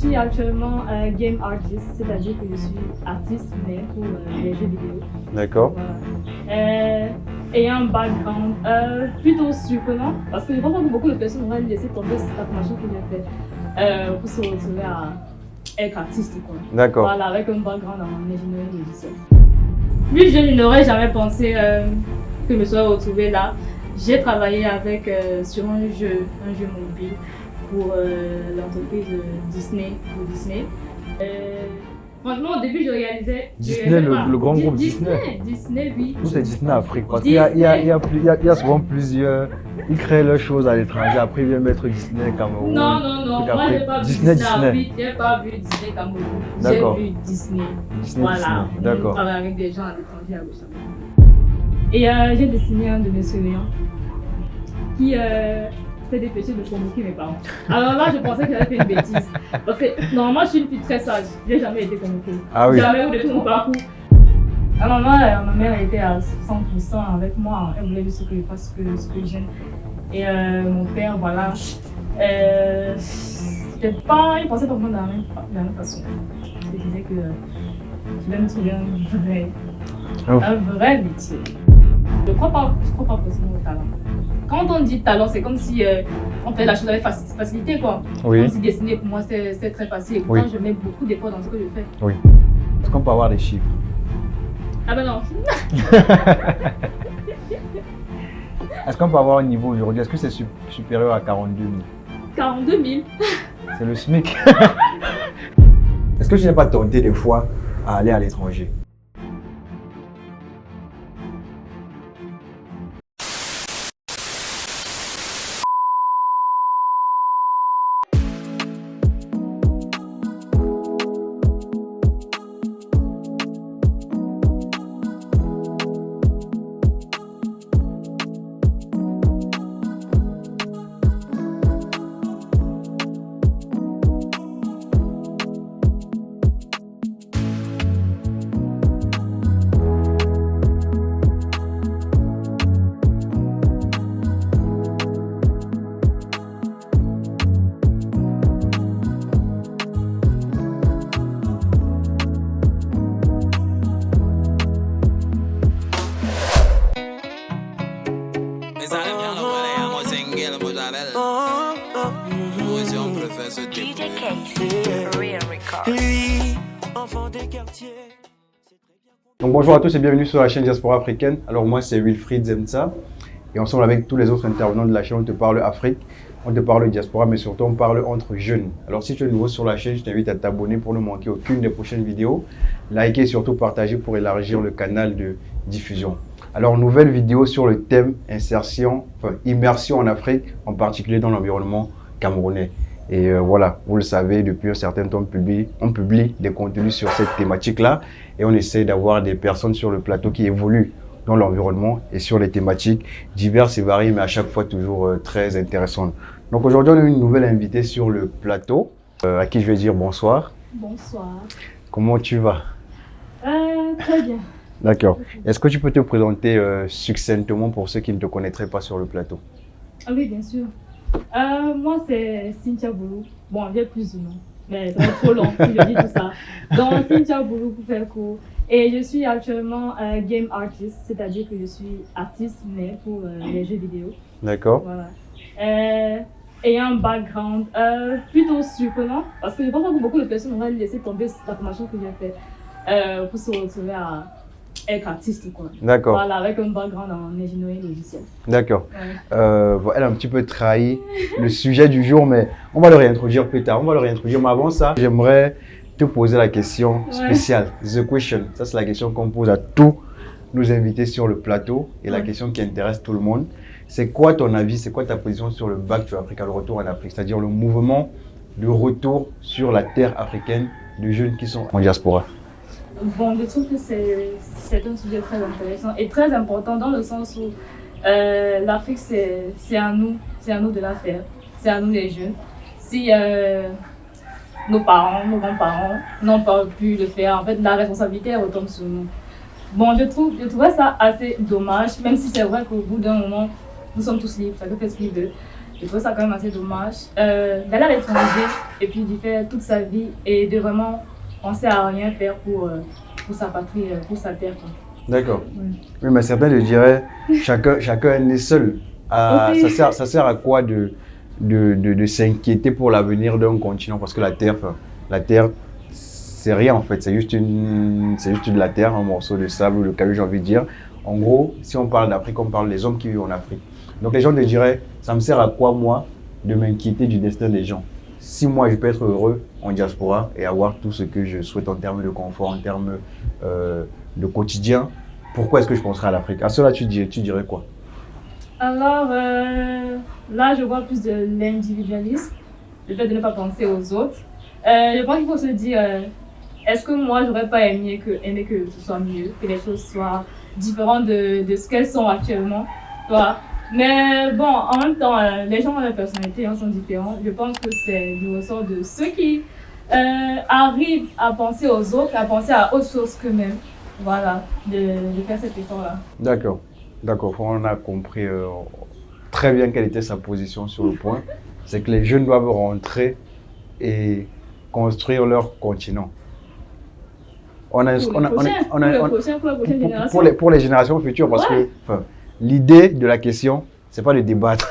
Je suis actuellement game artist, c'est-à-dire que je suis artiste mais pour les jeux vidéo. D'accord. Voilà. Ayant un background plutôt surprenant, parce que je pense que beaucoup de personnes vont laisser tomber cette machine que j'ai fait pour se retrouver à être artiste. D'accord. Voilà, avec un background en ingénierie logicielle. Plus je n'aurais jamais pensé que je me sois retrouvée là. J'ai travaillé sur un jeu mobile pour l'entreprise Disney. Franchement, au début, je réalisais. Disney, le grand groupe Disney. Disney, oui. Nous, c'est Disney Afrique. Parce qu'il y a souvent plusieurs. Ils créent leurs choses à l'étranger, après ils viennent mettre Disney Cameroun. Non. Moi, j'ai pas vu Disney Afrique, j'ai pas vu Disney Cameroun. J'ai vu Disney. Voilà. D'accord. On travaille avec des gens à l'étranger à Loussama. Et j'ai dessiné un de mes surveillants qui fait des péchés de convoquer mes parents. Alors là, je pensais que j'avais fait une bêtise. Parce que normalement, je suis une fille très sage. J'ai jamais été convoquée. Ah oui. Jamais eu de tout mon parcours. Alors là, ma mère était à 100% avec moi. Elle voulait juste que je fasse ce que j'aime. Et mon père, voilà. Il pensait pas vraiment de la même façon. Il disait que je vais me trouver un vrai métier. Je crois pas forcément au talent. Quand on dit talent, c'est comme si on fait la chose avec facilité, quoi. Oui. Comme si dessiner pour moi c'est très facile. Et pourtant, je mets beaucoup d'efforts dans ce que je fais. Oui. Est-ce qu'on peut avoir des chiffres? Ah ben non. Est-ce qu'on peut avoir un niveau aujourd'hui? Est-ce que c'est supérieur à 42 000? 42 000. C'est le SMIC. Est-ce que tu n'es pas tenté des fois à aller à l'étranger? Donc bonjour à tous et bienvenue sur la chaîne Diaspora Africaine. Alors moi c'est Wilfried Zemtsa et ensemble avec tous les autres intervenants de la chaîne on te parle Afrique, on te parle diaspora mais surtout on parle entre jeunes. Alors si tu es nouveau sur la chaîne, je t'invite à t'abonner pour ne manquer aucune des prochaines vidéos, liker et surtout partager pour élargir le canal de diffusion. Alors nouvelle vidéo sur le thème immersion en Afrique, en particulier dans l'environnement camerounais. Et voilà, vous le savez, depuis un certain temps, on publie des contenus sur cette thématique-là et on essaie d'avoir des personnes sur le plateau qui évoluent dans l'environnement et sur les thématiques diverses et variées, mais à chaque fois toujours très intéressantes. Donc aujourd'hui, on a une nouvelle invitée sur le plateau, à qui je vais dire bonsoir. Bonsoir. Comment tu vas? Très bien. D'accord. Est-ce que tu peux te présenter succinctement pour ceux qui ne te connaîtraient pas sur le plateau? Ah oui, bien sûr. Moi, c'est Cynthia Boulou. Bon, j'ai plus de nom, mais ça va être trop long si je dis tout ça. Donc, Cynthia Boulou pour faire court. Et je suis actuellement game artist, c'est-à-dire que je suis artiste, mais pour les jeux vidéo. D'accord. Voilà. Ayant un background plutôt surprenant, parce que je pense que beaucoup de personnes vont laisser tomber la formation que j'ai faite pour se retrouver à être artiste, quoi. D'accord. Voilà, avec un background en ingénierie logicielle. D'accord. Ouais. Elle a un petit peu trahi le sujet du jour, mais on va le réintroduire plus tard. Mais avant ça, j'aimerais te poser la question spéciale. The question. Ça, c'est la question qu'on pose à tous nos invités sur le plateau et la question qui intéresse tout le monde. C'est quoi ton avis, c'est quoi ta position sur le Back to Africa, le retour en Afrique, c'est-à-dire le mouvement de retour sur la terre africaine de jeunes qui sont en diaspora? Bon, je trouve que c'est un sujet très intéressant et très important dans le sens où l'Afrique, c'est à nous de la faire, c'est à nous les jeunes. Si nos parents, nos grands-parents n'ont pas pu le faire, en fait, la responsabilité retombe sur nous. Bon, je trouvais ça assez dommage, même si c'est vrai qu'au bout d'un moment, nous sommes tous libres, chacun fait ce qu'il veut. Je trouve ça quand même assez dommage. D'aller à l'étranger et puis d'y faire toute sa vie et de vraiment penser à rien faire pour sa patrie, pour sa terre, quoi. D'accord. Ouais. Oui, mais certains, je dirais, chacun est né seul. Aussi. Ça sert à quoi de s'inquiéter pour l'avenir d'un continent? Parce que la Terre, c'est rien en fait. C'est juste de la Terre, un morceau de sable ou de caillou, j'ai envie de dire. En gros, si on parle d'Afrique, on parle des hommes qui vivent en Afrique. Donc les gens te diraient, ça me sert à quoi moi de m'inquiéter du destin des gens? Si moi je peux être heureux en diaspora et avoir tout ce que je souhaite en termes de confort, en termes de quotidien, pourquoi est-ce que je penserais à l'Afrique? À cela, tu dirais quoi? Alors, là, je vois plus de l'individualisme, le fait de ne pas penser aux autres. Je pense qu'il faut se dire, est-ce que moi, j'aurais pas aimé que ce soit mieux, que les choses soient différentes de ce qu'elles sont actuellement, tu vois. Mais bon, en même temps, les gens ont leur personnalité, sont différents. Je pense que c'est du ressort de ceux qui arrivent à penser aux autres, à penser à autre chose qu'eux-mêmes. Voilà, de faire cet effort-là. D'accord, d'accord. On a compris très bien quelle était sa position sur le point. C'est que les jeunes doivent rentrer et construire leur continent. Pour la prochaine génération. pour les générations futures, parce Ouais. que l'idée de la question, c'est pas de débattre,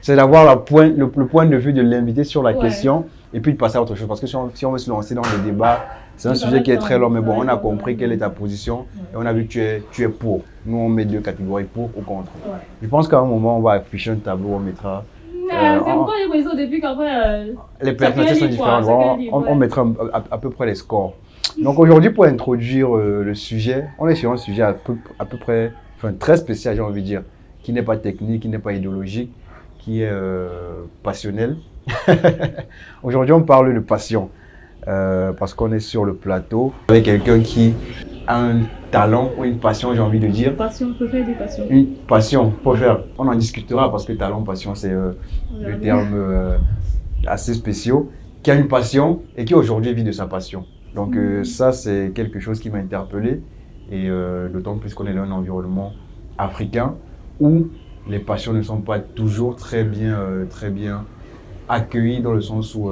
c'est d'avoir le point de vue de l'invité sur la Ouais. question et puis de passer à autre chose. Parce que si on veut se lancer dans le débat, c'est un Ça sujet va qui est être très long, mais bon, ouais, on a ouais, compris ouais. quelle est ta position et on a vu que tu es pour. Nous, on met deux catégories, pour ou contre. Ouais. Je pense qu'à un moment, on va afficher un tableau, on mettra. C'est pourquoi j'ai pris ça depuis qu'après. Les personnalités sont différentes. On mettra à peu près les scores. Donc aujourd'hui, pour introduire le sujet, on est sur un sujet à peu près, très spécial, j'ai envie de dire, qui n'est pas technique, qui n'est pas idéologique, qui est passionnel. Aujourd'hui, on parle de passion, parce qu'on est sur le plateau avec quelqu'un qui a un talent ou une passion, j'ai envie de dire. Passion, peut faire des passions. Une passion, pour faire. On en discutera parce que talent, passion, c'est le terme assez spéciaux, qui a une passion et qui aujourd'hui vit de sa passion. Donc ça, c'est quelque chose qui m'a interpellé et d'autant plus qu'on est dans un environnement africain où les passions ne sont pas toujours très bien accueillies dans le sens où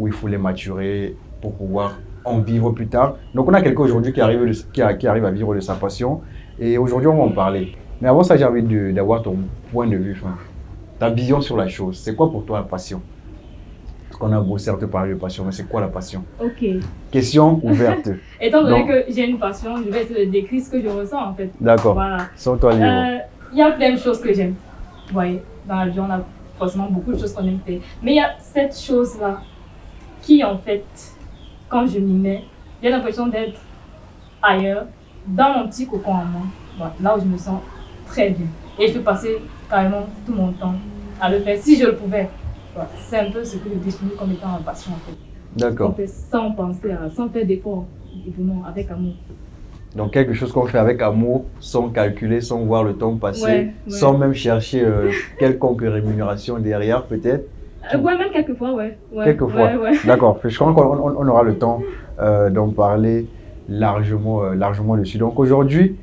il faut les maturer pour pouvoir en vivre plus tard. Donc on a quelqu'un aujourd'hui qui arrive à vivre de sa passion et aujourd'hui on va en parler. Mais avant ça, j'ai envie d'avoir ton point de vue, ta vision sur la chose. C'est quoi pour toi la passion? Parce qu'on a beau certes parler de passion, mais c'est quoi la passion? Ok. Question ouverte. Étant donné Donc, que j'ai une passion, je vais essayer de décrire ce que je ressens en fait. D'accord. Voilà. Sens-toi libre. Il y a plein de choses que j'aime. Vous voyez, dans la vie, on a forcément beaucoup de choses qu'on aime faire. Mais il y a cette chose-là qui, en fait, quand je m'y mets, j'ai l'impression d'être ailleurs, dans mon petit cocon à moi. Voilà, là où je me sens très bien. Et je peux passer carrément tout mon temps à le faire si je le pouvais. Voilà, c'est un peu ce que je définis comme étant ma passion en fait. D'accord. On fait sans penser, sans faire d'efforts, vraiment, avec amour. Donc quelque chose qu'on fait avec amour, sans calculer, sans voir le temps passer, Ouais. sans même chercher quelconque rémunération derrière peut-être. Ouais, même quelquefois, ouais. Quelquefois. Ouais. D'accord. Je crois qu'on aura le temps d'en parler largement dessus. Donc aujourd'hui,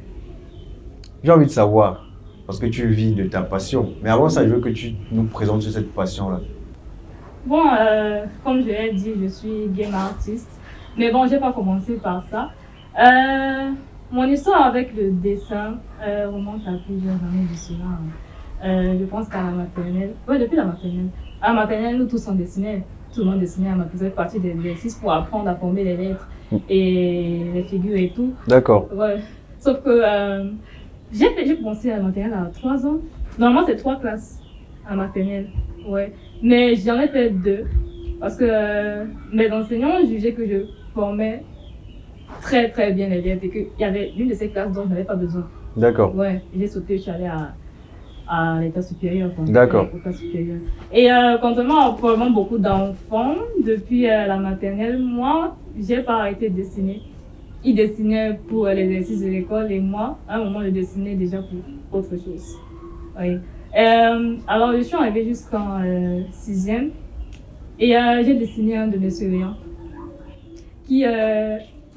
j'ai envie de savoir, parce que tu vis de ta passion, mais avant ça, je veux que tu nous présentes cette passion-là. Bon, comme je l'ai dit, je suis game artiste. Mais bon, je n'ai pas commencé par ça. Mon histoire avec le dessin remonte à plusieurs années de cela. Je pense qu'à la maternelle, depuis la maternelle. À la maternelle, nous tous on dessinait. Tout le monde dessinait à ma faisait partie des exercices pour apprendre à former les lettres et les figures et tout. D'accord. Ouais. Sauf que j'ai commencé à la maternelle à 3 ans. Normalement, c'est 3 classes à la maternelle. Ouais. Mais j'en ai fait 2 parce que mes enseignants jugeaient que je formais très très bien les élèves et qu'il y avait une de ces classes dont je n'avais pas besoin. D'accord. Ouais, j'ai sauté, je suis allée à l'état supérieur. D'accord. Et contrairement à probablement beaucoup d'enfants, depuis la maternelle, moi, j'ai pas arrêté de dessiner. Ils dessinaient pour les exercices de l'école et moi, à un moment, je dessinais déjà pour autre chose. Oui. Alors, je suis arrivée jusqu'en 6e et j'ai dessiné un de mes surveillants qui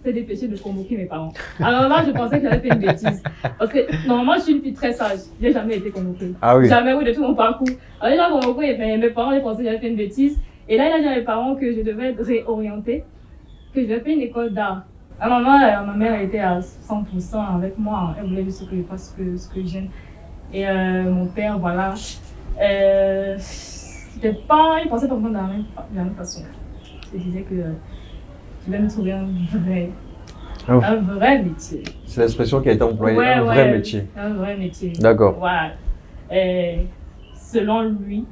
c'était des péchés de convoquer mes parents. Alors là, je pensais que j'avais fait une bêtise. Parce que normalement, je suis une fille très sage. J'ai jamais été convoquée. Ah oui. Jamais, oui, de tout mon parcours. Alors, j'ai convoqué et mes parents, ils pensaient que j'avais fait une bêtise. Et là, il a dit à mes parents que je devais être réorientée, que je devais faire une école d'art. Alors, ma mère était à 100% avec moi. Elle voulait juste que je fasse ce que j'aime. Et mon père, voilà. Il pensait pas vraiment de la même façon. Il disait que je vais me trouver un vrai métier. C'est l'expression qui a été employée, Ouais, un vrai métier. Un vrai métier. D'accord. Voilà. Selon lui,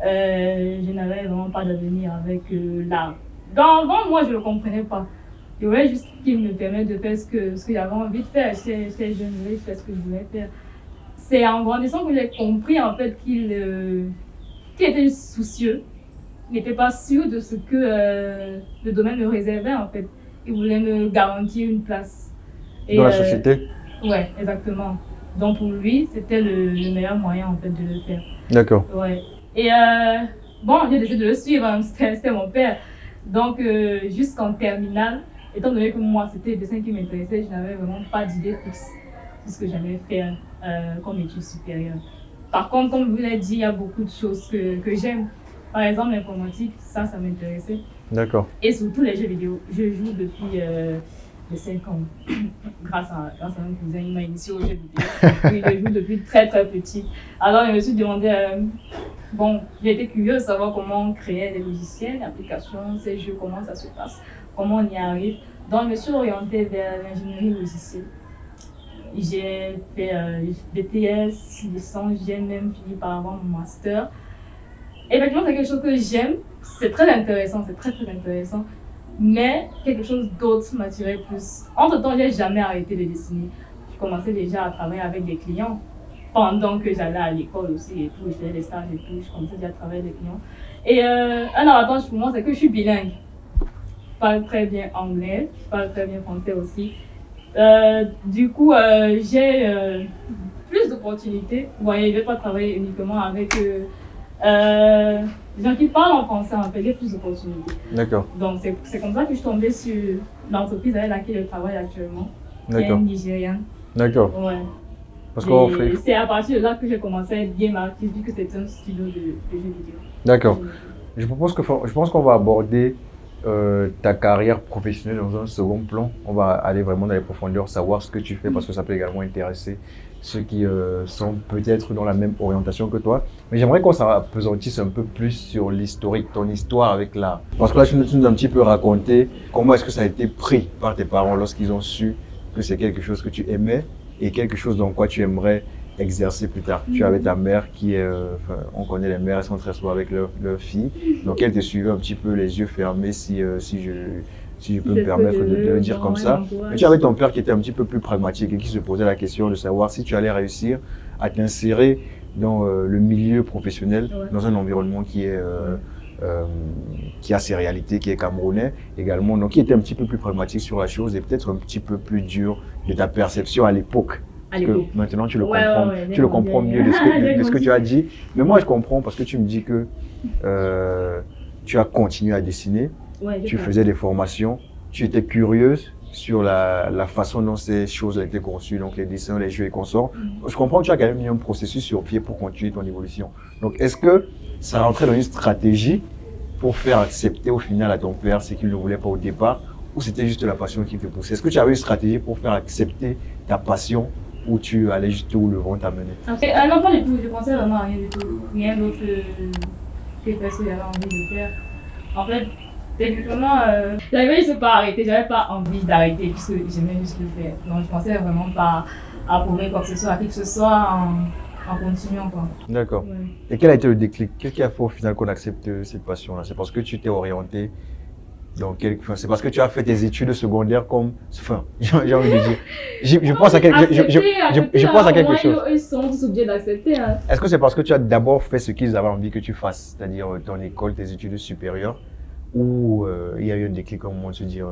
je n'avais vraiment pas d'avenir avec l'art. Avant, moi, je ne le comprenais pas. Je voulais juste qu'il me permette de faire ce que j'avais envie de faire. J'étais jeune, je voulais faire ce que je voulais faire. C'est en grandissant que j'ai compris en fait qu'il était juste soucieux. Il n'était pas sûr de ce que le domaine me réservait en fait. Il voulait me garantir une place. Dans la société? Ouais, exactement. Donc pour lui, c'était le meilleur moyen en fait de le faire. D'accord. Ouais. Et bon, j'ai décidé de le suivre, hein. C'était mon père. Donc jusqu'en terminale, étant donné que moi c'était le dessin qui m'intéressait, je n'avais vraiment pas d'idée fixe de ce que j'allais faire comme études supérieures. Par contre, comme je vous l'ai dit, il y a beaucoup de choses que j'aime. Par exemple, l'informatique, ça m'intéressait. D'accord. Et surtout les jeux vidéo. Je joue depuis les 5 ans. grâce à un cousin, il m'a initié aux jeux vidéo. Oui, je joue depuis très très petit. Alors, je me suis demandé, j'ai été curieuse de savoir comment on créait des logiciels, des applications, ces jeux, comment ça se passe, comment on y arrive. Donc, je me suis orientée vers l'ingénierie logicielle. J'ai fait BTS, licence, j'ai même fini par avoir mon master. Effectivement, c'est quelque chose que j'aime, c'est très intéressant, c'est très très intéressant, mais quelque chose d'autre m'attirait plus. Entre-temps, j'ai jamais arrêté de dessiner. Je commençais déjà à travailler avec des clients pendant que j'allais à l'école aussi et tout, je faisais des stages et tout, je commençais déjà à travailler avec des clients. Et un avantage pour moi, c'est que je suis bilingue. Je parle très bien anglais, je parle très bien français aussi. Du coup, j'ai plus d'opportunités. Vous voyez, je ne vais pas travailler uniquement avec les gens qui parlent en français, en fait, j'ai plus d'opportunités. D'accord. Donc, c'est comme ça que je suis tombée sur l'entreprise avec laquelle je travaille actuellement, qui est une Nigériane. D'accord. Ouais. Parce qu'on fait... C'est à partir de là que j'ai commencé à être bien marquée, vu que c'est un studio de jeux vidéo. D'accord. Je pense qu'on va aborder ta carrière professionnelle dans un second plan. On va aller vraiment dans les profondeurs, savoir ce que tu fais, parce que ça peut également intéresser ceux qui sont peut-être dans la même orientation que toi. Mais j'aimerais qu'on s'appesantisse un peu plus sur l'historique, ton histoire avec l'art. Parce que là, tu nous as un petit peu raconté comment est-ce que ça a été pris par tes parents lorsqu'ils ont su que c'est quelque chose que tu aimais et quelque chose dans quoi tu aimerais exercer plus tard. Tu avais ta mère qui est, on connaît les mères, elles sont très souvent avec leur fille, donc elle te suivait un petit peu les yeux fermés si je peux me permettre de le dire comme ça. Mais tu avais ton père qui était un petit peu plus pragmatique et qui se posait la question de savoir si tu allais réussir à t'insérer dans le milieu professionnel, dans un environnement qui a ses réalités, qui est camerounais également, donc qui était un petit peu plus pragmatique sur la chose et peut-être un petit peu plus dur de ta perception à l'époque. Parce que maintenant tu le comprends, tu le comprends mieux de ce que tu as dit. Mais moi je comprends parce que tu me dis que tu as continué à dessiner, tu faisais des formations, tu étais curieuse sur la façon dont ces choses étaient conçues, donc les dessins, les jeux et consorts. Je comprends que tu as quand même mis un processus sur pied pour continuer ton évolution. Donc est-ce que ça rentrait dans une stratégie pour faire accepter au final à ton père ce qu'il ne voulait pas au départ, ou c'était juste la passion qui te poussait? Est-ce que tu avais une stratégie pour faire accepter ta passion, ou tu allais juste où le vent t'a mené? Non, pas du tout. Je pensais vraiment à rien du tout. Rien d'autre que faire ce que j'avais envie de faire. En fait, techniquement, j'avais juste pas arrêté. J'avais pas envie d'arrêter puisque j'aimais juste le faire. Donc, je pensais vraiment pas à prouver quoi que ce soit, à qui que ce soit en continuant, quoi. D'accord. Ouais. Et quel a été le déclic? Qu'est-ce qui a fait au final qu'on accepte cette passion-là? C'est parce que tu t'es orienté c'est parce que tu as fait tes études secondaires comme... Enfin, j'ai envie de dire... Je pense à quelque chose. Ils sont tous obligés d'accepter. Hein. Est-ce que c'est parce que tu as d'abord fait ce qu'ils avaient envie que tu fasses, c'est-à-dire ton école, tes études supérieures, ou il y a eu un déclic au moment de se dire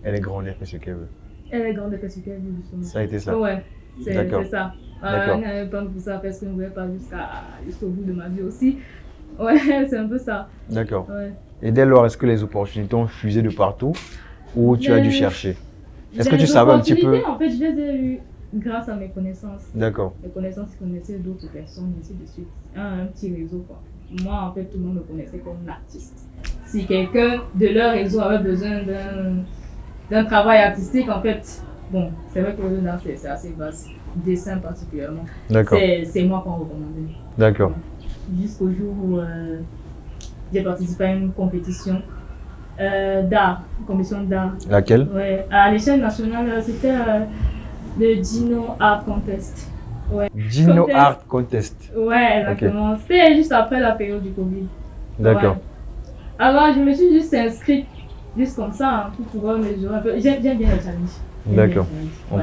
elle est grande, elle fait ce qu'elle veut? Elle est grande, elle fait ce qu'elle veut, justement. Ça a été ça? Ouais, c'est ça. Elle n'avait pas pour ça parce qu'elle ne voulait pas jusqu'au bout de ma vie aussi. Ouais, c'est un peu ça. D'accord. Ouais. Et dès lors, est-ce que les opportunités ont fusé de partout ou tu as dû chercher? Est-ce que tu savais un petit peu? En fait, je les ai eues grâce à mes connaissances. D'accord. Mes connaissances qui connaissaient d'autres personnes, ainsi de suite. Un petit réseau, quoi. Moi, en fait, tout le monde me connaissait comme l'artiste. Si quelqu'un de leur réseau avait besoin d'un travail artistique, en fait, bon, c'est vrai que le là, c'est assez vaste. Dessin particulièrement. D'accord. C'est moi qu'on recommandait. D'accord. Jusqu'au jour où j'ai participé à une compétition d'art, une compétition d'art. Laquelle? Ouais, à l'échelle nationale, c'était le Dino Art Contest. Ouais. Dino Art Contest. Ouais, exactement. Okay. C'était juste après la période du Covid. D'accord. Ouais. Alors, je me suis juste inscrite, juste comme ça, hein, pour pouvoir mesurer un peu. J'aime bien le challenge. D'accord. Ouais,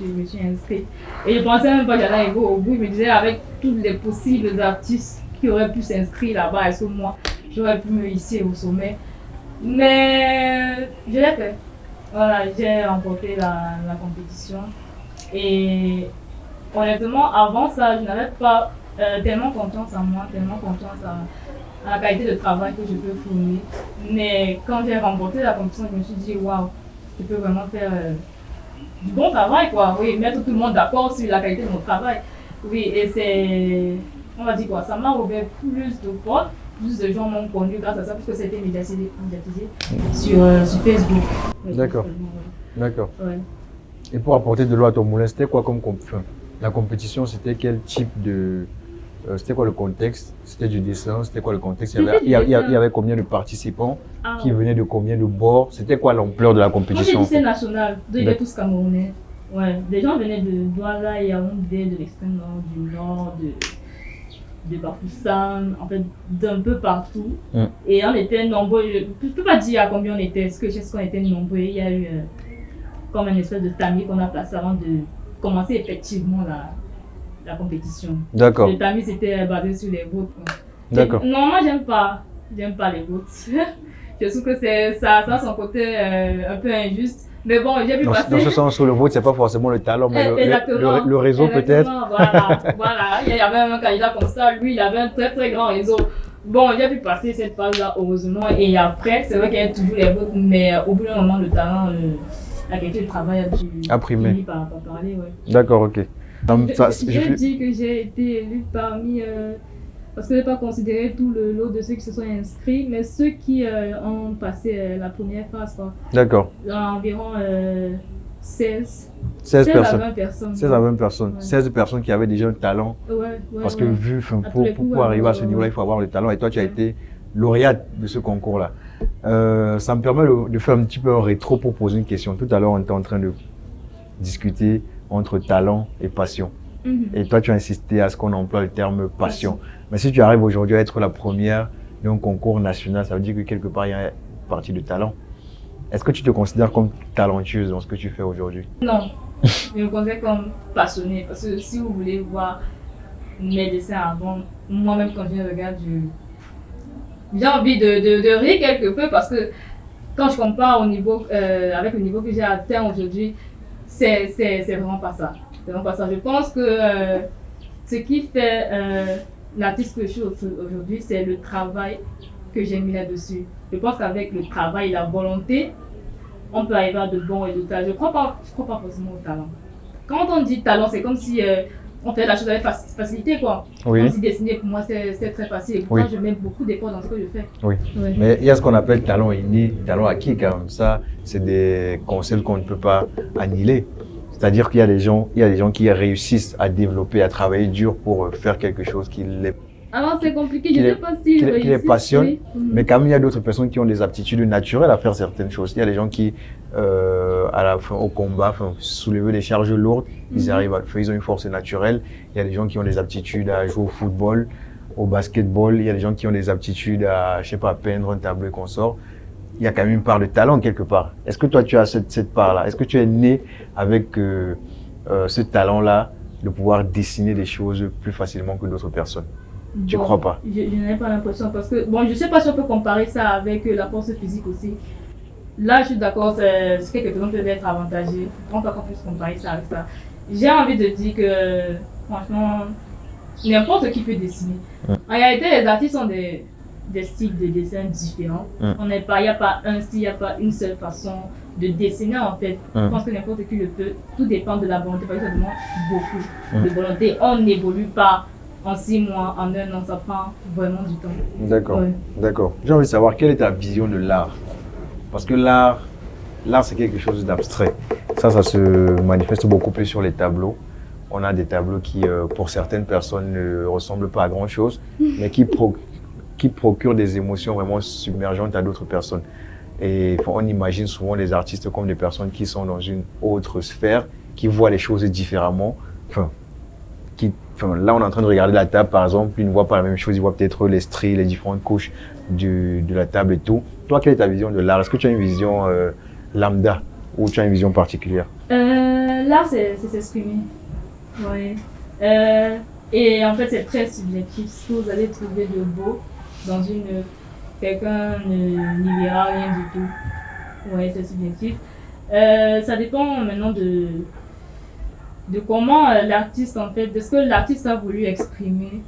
je me suis inscrite. Et je pensais même pas que j'allais arriver au bout. Je me disais, avec tous les possibles artistes qui auraient pu s'inscrire là-bas, est-ce que moi, j'aurais pu me hisser au sommet. Mais je l'ai fait. Voilà, j'ai remporté la compétition. Et honnêtement, avant ça, je n'avais pas tellement confiance en moi, tellement confiance à la qualité de travail que je peux fournir. Mais quand j'ai remporté la compétition, je me suis dit, waouh, je peux vraiment faire du bon travail, quoi. Oui, mettre tout le monde d'accord sur la qualité de mon travail. Oui, et c'est, on va dire quoi, ça m'a ouvert plus de portes. Plus de gens m'ont connu grâce à ça, puisque c'était médiatisé sur Facebook. D'accord. D'accord. Ouais. Et pour apporter de l'eau à ton moulin, c'était quoi comme la compétition, c'était quel type de... c'était quoi le contexte? C'était du dessin? C'était quoi le contexte? Il y avait combien de participants qui venaient de combien de bords? C'était quoi l'ampleur de la compétition? Moi, j'ai lycée national, donc il y avait tous camerounais. Ouais. Des gens venaient de Douala, Yaoundé, de l'extrême nord, du nord, de Bafoussam, en fait, d'un peu partout. Et on était nombreux. Je ne peux pas dire à combien on était, parce que je sais qu'on était nombreux. Il y a eu comme une espèce de tamis qu'on a placé avant de commencer effectivement la compétition. D'accord. Le tamis c'était basé sur les votes. D'accord. Non, moi j'aime pas les votes. Je trouve que ça a son côté un peu injuste. Mais bon, j'ai pu passer. Dans ce sens où le vote, c'est pas forcément le talent, mais le réseau peut-être. Voilà. Il y avait un candidat comme ça, lui, il avait un très très grand réseau. Bon, j'ai pu passer cette phase-là, heureusement. Et après, c'est vrai qu'il y a toujours les votes, mais au bout d'un moment, le talent, la qualité du travail a fini par parler. Ouais. D'accord, ok. J'ai dit que j'ai été élue parmi. Parce que je n'ai pas considéré tout le lot de ceux qui se sont inscrits, mais ceux qui ont passé la première phase. D'accord. Environ 16 personnes. À 20 personnes. 16 à 20 personnes. Ouais. 16 personnes qui avaient déjà un talent. Ouais, parce que vu, pour arriver à ce niveau-là, il faut avoir le talent. Et toi, tu as été lauréate de ce concours-là. Ça me permet de faire un petit peu un rétro pour poser une question. Tout à l'heure, on était en train de discuter entre talent et passion. Et toi, tu as insisté à ce qu'on emploie le terme passion. Mais si tu arrives aujourd'hui à être la première d'un concours national, ça veut dire que quelque part, il y a une partie de talent. Est-ce que tu te considères comme talentueuse dans ce que tu fais aujourd'hui? Non, je me considère comme passionnée. Parce que si vous voulez voir mes dessins avant, moi-même, quand je les regarde, j'ai envie de rire quelque peu parce que quand je compare au niveau, avec le niveau que j'ai atteint aujourd'hui, c'est vraiment pas ça. C'est vraiment pas ça. Je pense que ce qui fait l'artiste que je suis aujourd'hui, c'est le travail que j'ai mis là-dessus. Je pense qu'avec le travail et la volonté, on peut arriver à de bons résultats. Je ne crois pas forcément au talent. Quand on dit talent, c'est comme si on fait la chose avec facilité, quoi. Oui. Comme si dessiner, pour moi, c'est très facile. Et pourtant, je mets beaucoup d'efforts dans ce que je fais. Oui. Ouais. Mais il y a ce qu'on appelle talent inné, talent acquis, quand même. Ça, c'est des concepts qu'on ne peut pas annihiler. C'est-à-dire qu'il y a des gens qui réussissent à développer, à travailler dur pour faire quelque chose qui les... Alors c'est compliqué, je ne sais pas si qui les passionne, mais quand même il y a d'autres personnes qui ont des aptitudes naturelles à faire certaines choses. Il y a des gens qui, à la fin, au combat, soulever des charges lourdes, ils arrivent à le faire, ils ont une force naturelle. Il y a des gens qui ont des aptitudes à jouer au football, au basketball. Il y a des gens qui ont des aptitudes à, je sais pas, peindre un tableau et qu'on sort. Il y a quand même une part de talent quelque part. Est-ce que toi tu as cette part-là? Est-ce que tu es né avec ce talent-là de pouvoir dessiner des choses plus facilement que d'autres personnes? Tu crois pas? Je n'ai pas l'impression parce que, bon, je ne sais pas si on peut comparer ça avec la force physique aussi. Là, je suis d'accord, c'est quelque chose qui peut être avantagé. On peut encore plus comparer ça avec ça. J'ai envie de dire que, franchement, n'importe qui peut dessiner. En réalité, les artistes ont des styles de dessin différents. Il n'y a pas un style, il n'y a pas une seule façon de dessiner en fait. Je pense que n'importe qui le peut. Tout dépend de la volonté, parce que ça demande beaucoup de volonté. On n'évolue pas en 6 mois, en 1 an, ça prend vraiment du temps. D'accord, Ouais. d'accord. J'ai envie de savoir quelle est ta vision de l'art. Parce que l'art, c'est quelque chose d'abstrait. Ça se manifeste beaucoup plus sur les tableaux. On a des tableaux qui, pour certaines personnes, ne ressemblent pas à grand-chose, mais qui procurent des émotions vraiment submergentes à d'autres personnes. Et on imagine souvent les artistes comme des personnes qui sont dans une autre sphère, qui voient les choses différemment. Là, on est en train de regarder la table, par exemple, ils ne voient pas la même chose, ils voient peut-être les stries, les différentes couches de la table et tout. Toi, quelle est ta vision de l'art? Est-ce que tu as une vision lambda ou tu as une vision particulière? L'art, c'est s'exprimer. Oui. Et en fait, c'est très subjectif. Ce que vous allez trouver de beau dans une œuvre, quelqu'un n'y verra rien du tout. Oui, c'est subjectif. Ça dépend maintenant de comment l'artiste, en fait, de ce que l'artiste a voulu exprimer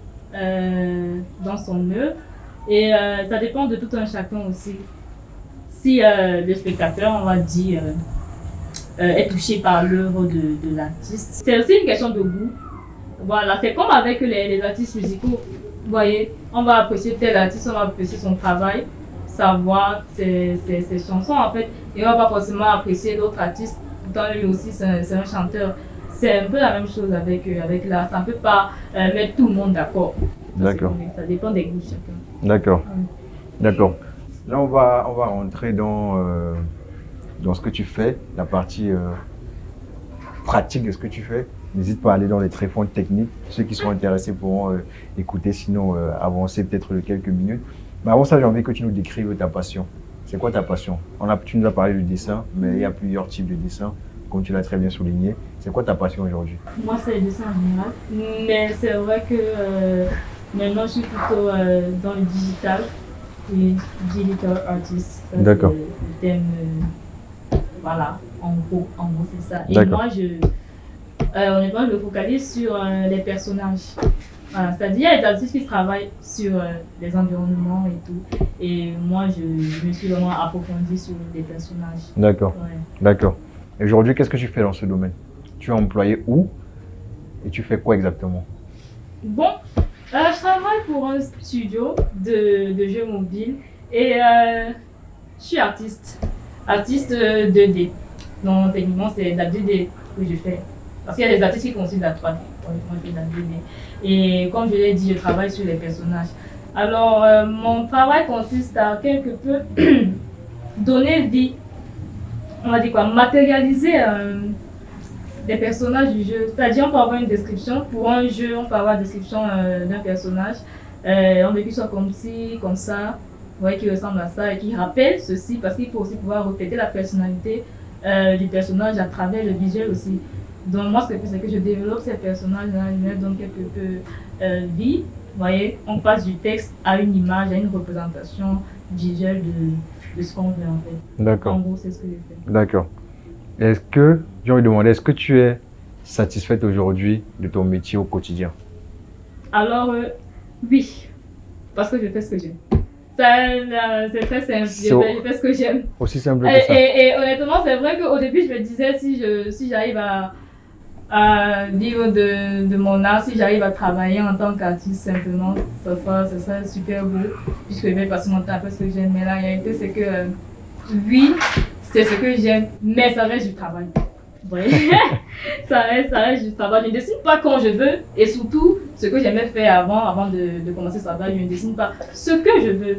dans son œuvre. Et ça dépend de tout un chacun aussi. Si le spectateur, on va dire, est touché par l'œuvre de l'artiste, c'est aussi une question de goût. Voilà, c'est comme avec les artistes musicaux. Vous voyez, on va apprécier tel artiste, on va apprécier son travail, sa voix, ses chansons en fait, et on va pas forcément apprécier l'autre artiste, pourtant lui aussi c'est un chanteur. C'est un peu la même chose avec l'art, ça ne peut pas mettre tout le monde d'accord. D'accord. Ça dépend des goûts de chacun. D'accord. D'accord. Là, on va rentrer dans ce que tu fais, la partie pratique de ce que tu fais. N'hésite pas à aller dans les tréfonds techniques. Ceux qui sont intéressés pourront écouter, sinon avancer peut-être de quelques minutes. Mais avant ça, j'ai envie que tu nous décrives ta passion. C'est quoi ta passion? Tu nous as parlé du dessin, mais il y a plusieurs types de dessins, comme tu l'as très bien souligné. C'est quoi ta passion aujourd'hui? Moi, c'est le dessin en général. Mais c'est vrai que maintenant, je suis plutôt dans le digital. Oui, digital artist. D'accord. Le thème, voilà, en gros c'est ça. Et D'accord. moi, honnêtement, je me focalise sur les personnages. Voilà, c'est-à-dire, il y a des artistes qui travaillent sur les environnements et tout. Et moi, je me suis vraiment approfondie sur les personnages. D'accord. Ouais. D'accord. Et aujourd'hui, qu'est-ce que tu fais dans ce domaine? Tu es employé où? Et tu fais quoi exactement? Bon, je travaille pour un studio de jeux mobiles et je suis artiste 2D. Donc techniquement c'est de la 2D que je fais. Parce qu'il y a des artistes qui font aussi de la 3D. Moi je fais de la 2D. Et comme je l'ai dit, je travaille sur les personnages. Alors mon travail consiste à quelque peu donner vie, on va dire quoi, matérialiser des personnages du jeu. C'est-à-dire, on peut avoir une description. Pour un jeu, on peut avoir une description d'un personnage. On veut qu'il soit comme ci, comme ça, ouais, qui ressemble à ça et qui rappelle ceci, parce qu'il faut aussi pouvoir refléter la personnalité du personnage à travers le visuel aussi. Donc, moi, ce que je fais, c'est que je développe ces personnages-là, je leur donne quelque peu vie. Vous voyez, on passe du texte à une image, à une représentation visuelle de ce qu'on veut en fait. D'accord. En gros, c'est ce que je fais. D'accord. J'ai envie de demander, est-ce que tu es satisfaite aujourd'hui de ton métier au quotidien? Alors, oui, parce que je fais ce que j'aime. C'est très simple, je fais ce que j'aime. Aussi simple que ça. Et honnêtement, c'est vrai qu'au début, je me disais, si j'arrive à vivre de mon art, si j'arrive à travailler en tant qu'artiste simplement, ça sera super beau, puisque je vais passer mon temps à faire ce que j'aime. Mais la réalité, c'est que oui, c'est ce que j'aime, mais ça reste du travail. Vous voyez? ça reste du travail. Je ne dessine pas quand je veux, et surtout, ce que j'aimais faire avant de commencer ce travail, je ne dessine pas ce que je veux.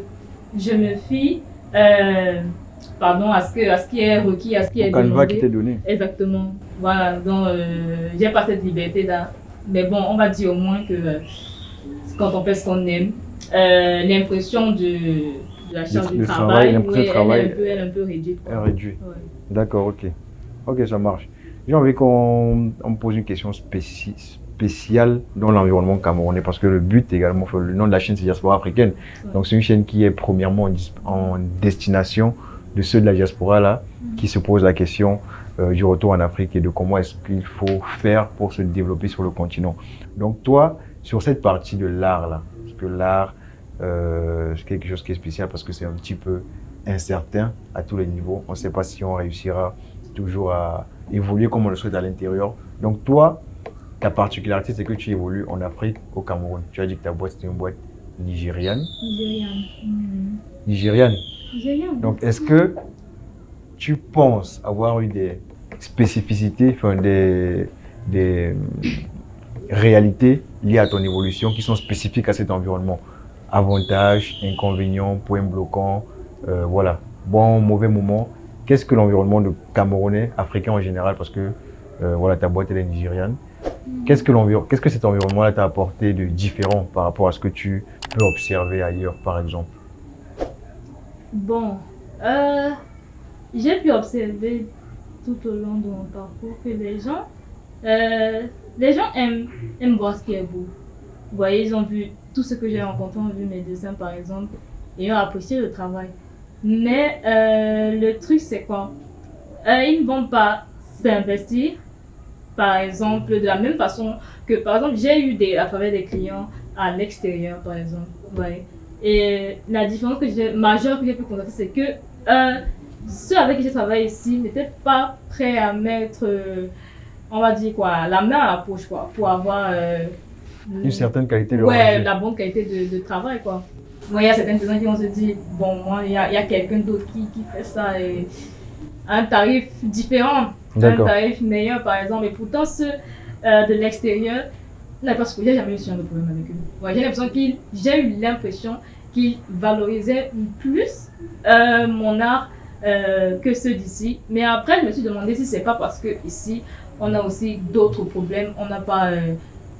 Je me fie à ce qui est requis, à ce qui est demandé. Au canevas qui t'est donné. Exactement. Voilà, donc j'ai pas cette liberté-là. Mais bon, on va dire au moins que quand on fait ce qu'on aime, l'impression de la charge du travail, elle est un peu réduite. Elle est réduite. Ouais. D'accord, ok. Ok, ça marche. J'ai envie qu'on me pose une question spéciale dans l'environnement camerounais, parce que le but également, le nom de la chaîne, c'est Diaspora africaine. Ouais. Donc c'est une chaîne qui est premièrement en destination de ceux de la diaspora là, qui se posent la question du retour en Afrique et de comment est-ce qu'il faut faire pour se développer sur le continent. Donc toi, sur cette partie de l'art là, parce que l'art, quelque chose qui est spécial parce que c'est un petit peu incertain à tous les niveaux. On ne sait pas si on réussira toujours à évoluer comme on le souhaite à l'intérieur. Donc toi, ta particularité, c'est que tu évolues en Afrique, au Cameroun. Tu as dit que ta boîte, c'était une boîte nigériane. Nigériane. Nigériane. Nigériane. Donc, est-ce que tu penses avoir eu des spécificités, enfin des réalités liées à ton évolution qui sont spécifiques à cet environnement? Avantages, inconvénients, points bloquants, voilà, bon, mauvais moment. Qu'est-ce que l'environnement de Camerounais, africain en général, parce que voilà, ta boîte elle est nigériane. Qu'est-ce que cet environnement-là t'a apporté de différent par rapport à ce que tu peux observer ailleurs, par exemple? Bon, j'ai pu observer tout au long de mon parcours que les gens aiment voir ce qui est beau. Vous voyez, ils ont vu tout ce que j'ai rencontré, ont vu mes dessins par exemple, et ont apprécié le travail. Mais le truc c'est quoi? Ils ne vont pas s'investir, par exemple, de la même façon que, par exemple, j'ai eu à travers des clients à l'extérieur, par exemple. Ouais. Et la différence majeure que j'ai pu constater, c'est que ceux avec qui j'ai travaillé ici n'étaient pas prêts à mettre, on va dire quoi, la main à la poche, quoi, pour avoir une certaine qualité de ouais, la bonne qualité de travail, quoi. Moi, il y a certaines personnes qui vont se dire, bon, moi, il y a quelqu'un d'autre qui fait ça et à un tarif différent, un tarif meilleur, par exemple. Et pourtant, ceux de l'extérieur, parce que j'ai jamais eu ce genre de problème avec eux. Ouais, j'ai eu l'impression qu'ils valorisaient plus mon art que ceux d'ici. Mais après, je me suis demandé si c'est pas parce que ici, on a aussi d'autres problèmes. On n'a pas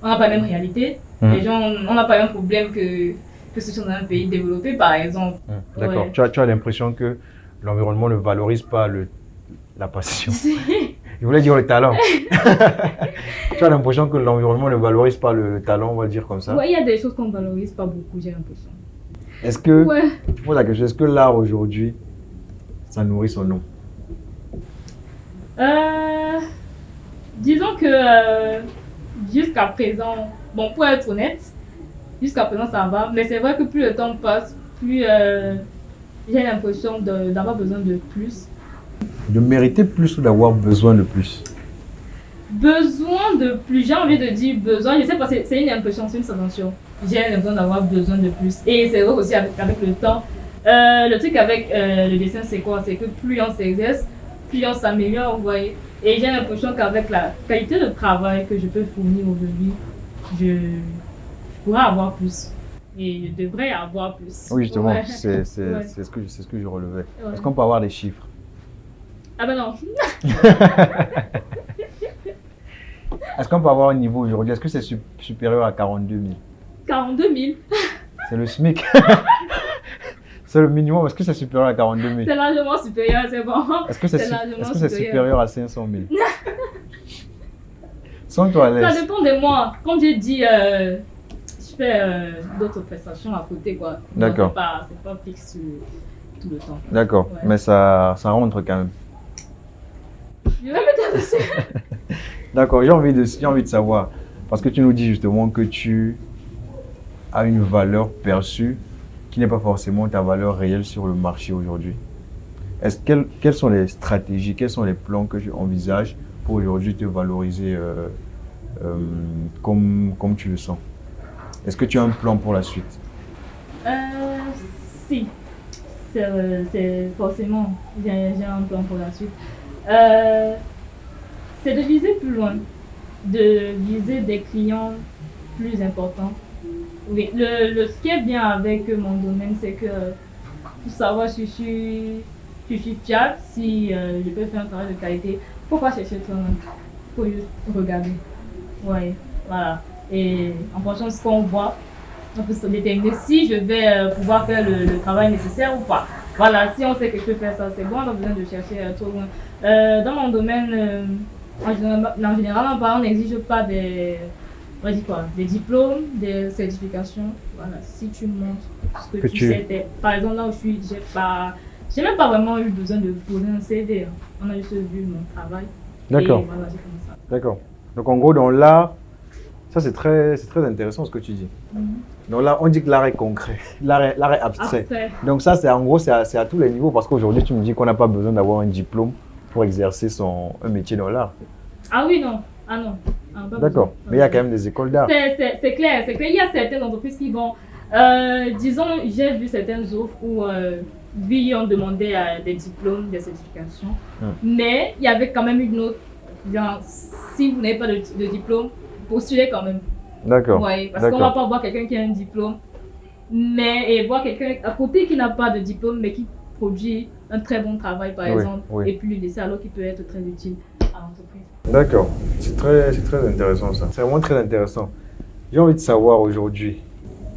la même réalité. Les gens, on n'a pas le même problème que ceux qui sont dans un pays développé, par exemple. D'accord. Ouais. Tu as l'impression que l'environnement ne valorise pas la passion. Je voulais dire le talent. Tu as l'impression que l'environnement ne valorise pas le talent, on va dire comme ça? Oui, il y a des choses qu'on ne valorise pas beaucoup, j'ai l'impression. Est-ce que, est-ce que l'art aujourd'hui, ça nourrit son nom? Disons que jusqu'à présent, bon, pour être honnête, jusqu'à présent ça va, mais c'est vrai que plus le temps passe, plus j'ai l'impression d'avoir besoin de plus. De mériter plus ou d'avoir besoin de plus? Besoin de plus, j'ai envie de dire besoin, je sais pas, c'est une impression, c'est une sensation. J'ai l'impression d'avoir besoin de plus. Et c'est vrai aussi avec le temps. Le truc avec le dessin, c'est quoi? C'est que plus on s'exerce, plus on s'améliore, vous voyez. Et j'ai l'impression qu'avec la qualité de travail que je peux fournir aujourd'hui, je pourrais avoir plus. Et je devrais avoir plus. Oui, justement, c'est ce que je relevais. Ouais. Est-ce qu'on peut avoir des chiffres? Ah ben non. Est-ce qu'on peut avoir un niveau aujourd'hui? Est-ce que c'est supérieur à 42 000? 42 000? C'est le SMIC. C'est le minimum. Est-ce que c'est supérieur à 42 000? C'est largement supérieur, c'est bon. Est-ce que c'est supérieur à 500 000? Sens-toi à l'aise. Ça dépend de moi. Comme j'ai dit, je fais d'autres prestations à côté, quoi. D'accord. C'est pas fixe tout le temps. D'accord, ouais. Mais ça rentre quand même. Je vais mettre dessus. D'accord, j'ai envie de savoir, parce que tu nous dis justement que tu as une valeur perçue qui n'est pas forcément ta valeur réelle sur le marché aujourd'hui. Quelles sont les stratégies, quels sont les plans que tu envisages pour aujourd'hui te valoriser comme tu le sens? Est-ce que tu as un plan pour la suite? Si, c'est forcément, j'ai un plan pour la suite. C'est de viser plus loin, de viser des clients plus importants. Oui, ce qui est bien avec mon domaine, c'est que pour savoir si je suis fiable, si je peux faire un travail de qualité, faut pas chercher trop loin, faut juste regarder. Ouais, voilà. Et en fonction de ce qu'on voit, on peut se déterminer si je vais pouvoir faire le travail nécessaire ou pas. Voilà, si on sait que je peux faire ça, c'est bon, on a besoin de chercher trop loin. Dans mon domaine, en général, on n'exige pas des diplômes, des certifications. Voilà, si tu montres ce que tu sais. Par exemple, là où je suis, j'ai même pas vraiment eu besoin de poser un CV. On a juste vu mon travail. D'accord. Voilà, j'ai commencé. D'accord. Donc en gros, dans l'art, ça c'est très intéressant ce que tu dis. Donc là, on dit que l'art est concret, l'art est abstrait. Abstrait. Donc ça, c'est en gros, c'est à tous les niveaux parce qu'aujourd'hui, tu me dis qu'on n'a pas besoin d'avoir un diplôme pour exercer un métier dans l'art. Ah oui, non. Ah non. Ah, pas D'accord. besoin. Mais il y a quand même des écoles d'art. C'est clair. Il y a certaines entreprises qui vont. Disons, j'ai vu certaines offres où oui, on demandait des diplômes, des certifications. Mais il y avait quand même une autre. Genre, si vous n'avez pas de diplôme, postulez quand même. D'accord. Oui, parce qu'on ne va pas voir quelqu'un qui a un diplôme, et voir quelqu'un à côté qui n'a pas de diplôme, mais qui produit un très bon travail, par exemple, et puis lui laisser alors qu'il peut être très utile à l'entreprise. D'accord. C'est très intéressant ça. C'est vraiment très intéressant. J'ai envie de savoir aujourd'hui,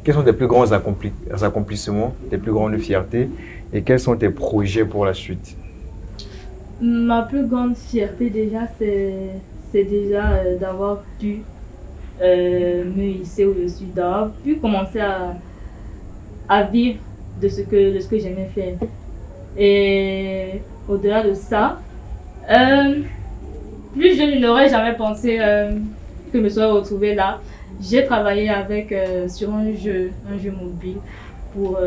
quels sont tes plus grands accomplissements, tes plus grandes fiertés, et quels sont tes projets pour la suite? Ma plus grande fierté déjà, c'est déjà d'avoir pu me hisser au-dessus, d'avoir pu commencer à vivre de ce que j'aimais faire. Et au-delà de ça, plus je n'aurais jamais pensé que je me serais retrouvée là. J'ai travaillé sur un jeu mobile pour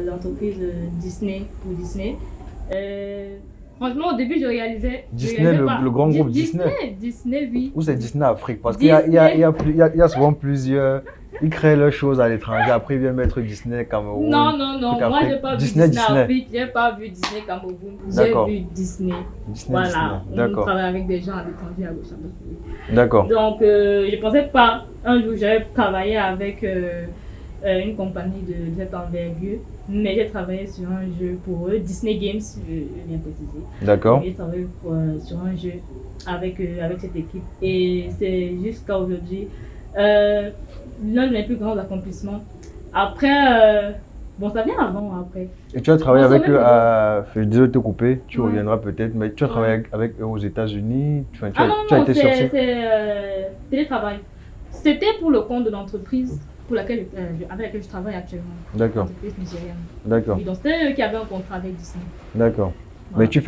l'entreprise Disney, pour Disney. Franchement, au début, je réalisais. Disney, le grand groupe Disney. Disney, oui. Ou c'est Disney Afrique? Parce qu'il y a souvent plusieurs. Ils créent leurs choses à l'étranger, après ils viennent mettre Disney Cameroun. Non, moi j'ai pas vu Disney Afrique, j'ai pas vu Disney Cameroun, j'ai vu Disney. Voilà, on travaille avec des gens à l'étranger à gauche à droite. D'accord. Donc je pensais pas, un jour j'allais travailler avec une compagnie de cette envergure, mais j'ai travaillé sur un jeu pour eux, Disney Games, je viens préciser. D'accord. J'ai travaillé sur un jeu avec cette équipe et c'est jusqu'à aujourd'hui l'un de mes plus grands accomplissements. Après, bon, ça vient avant, après. Et tu as travaillé avec eux je suis désolé de te couper, tu reviendras peut-être, mais tu as travaillé avec eux aux États-Unis? Tu as été sur site? C'est télétravail. C'était pour le compte de l'entreprise avec laquelle je travaille actuellement. D'accord. L'entreprise nigérienne. D'accord. Donc c'était eux qui avaient un contrat avec Disney. D'accord. Voilà. Mais tu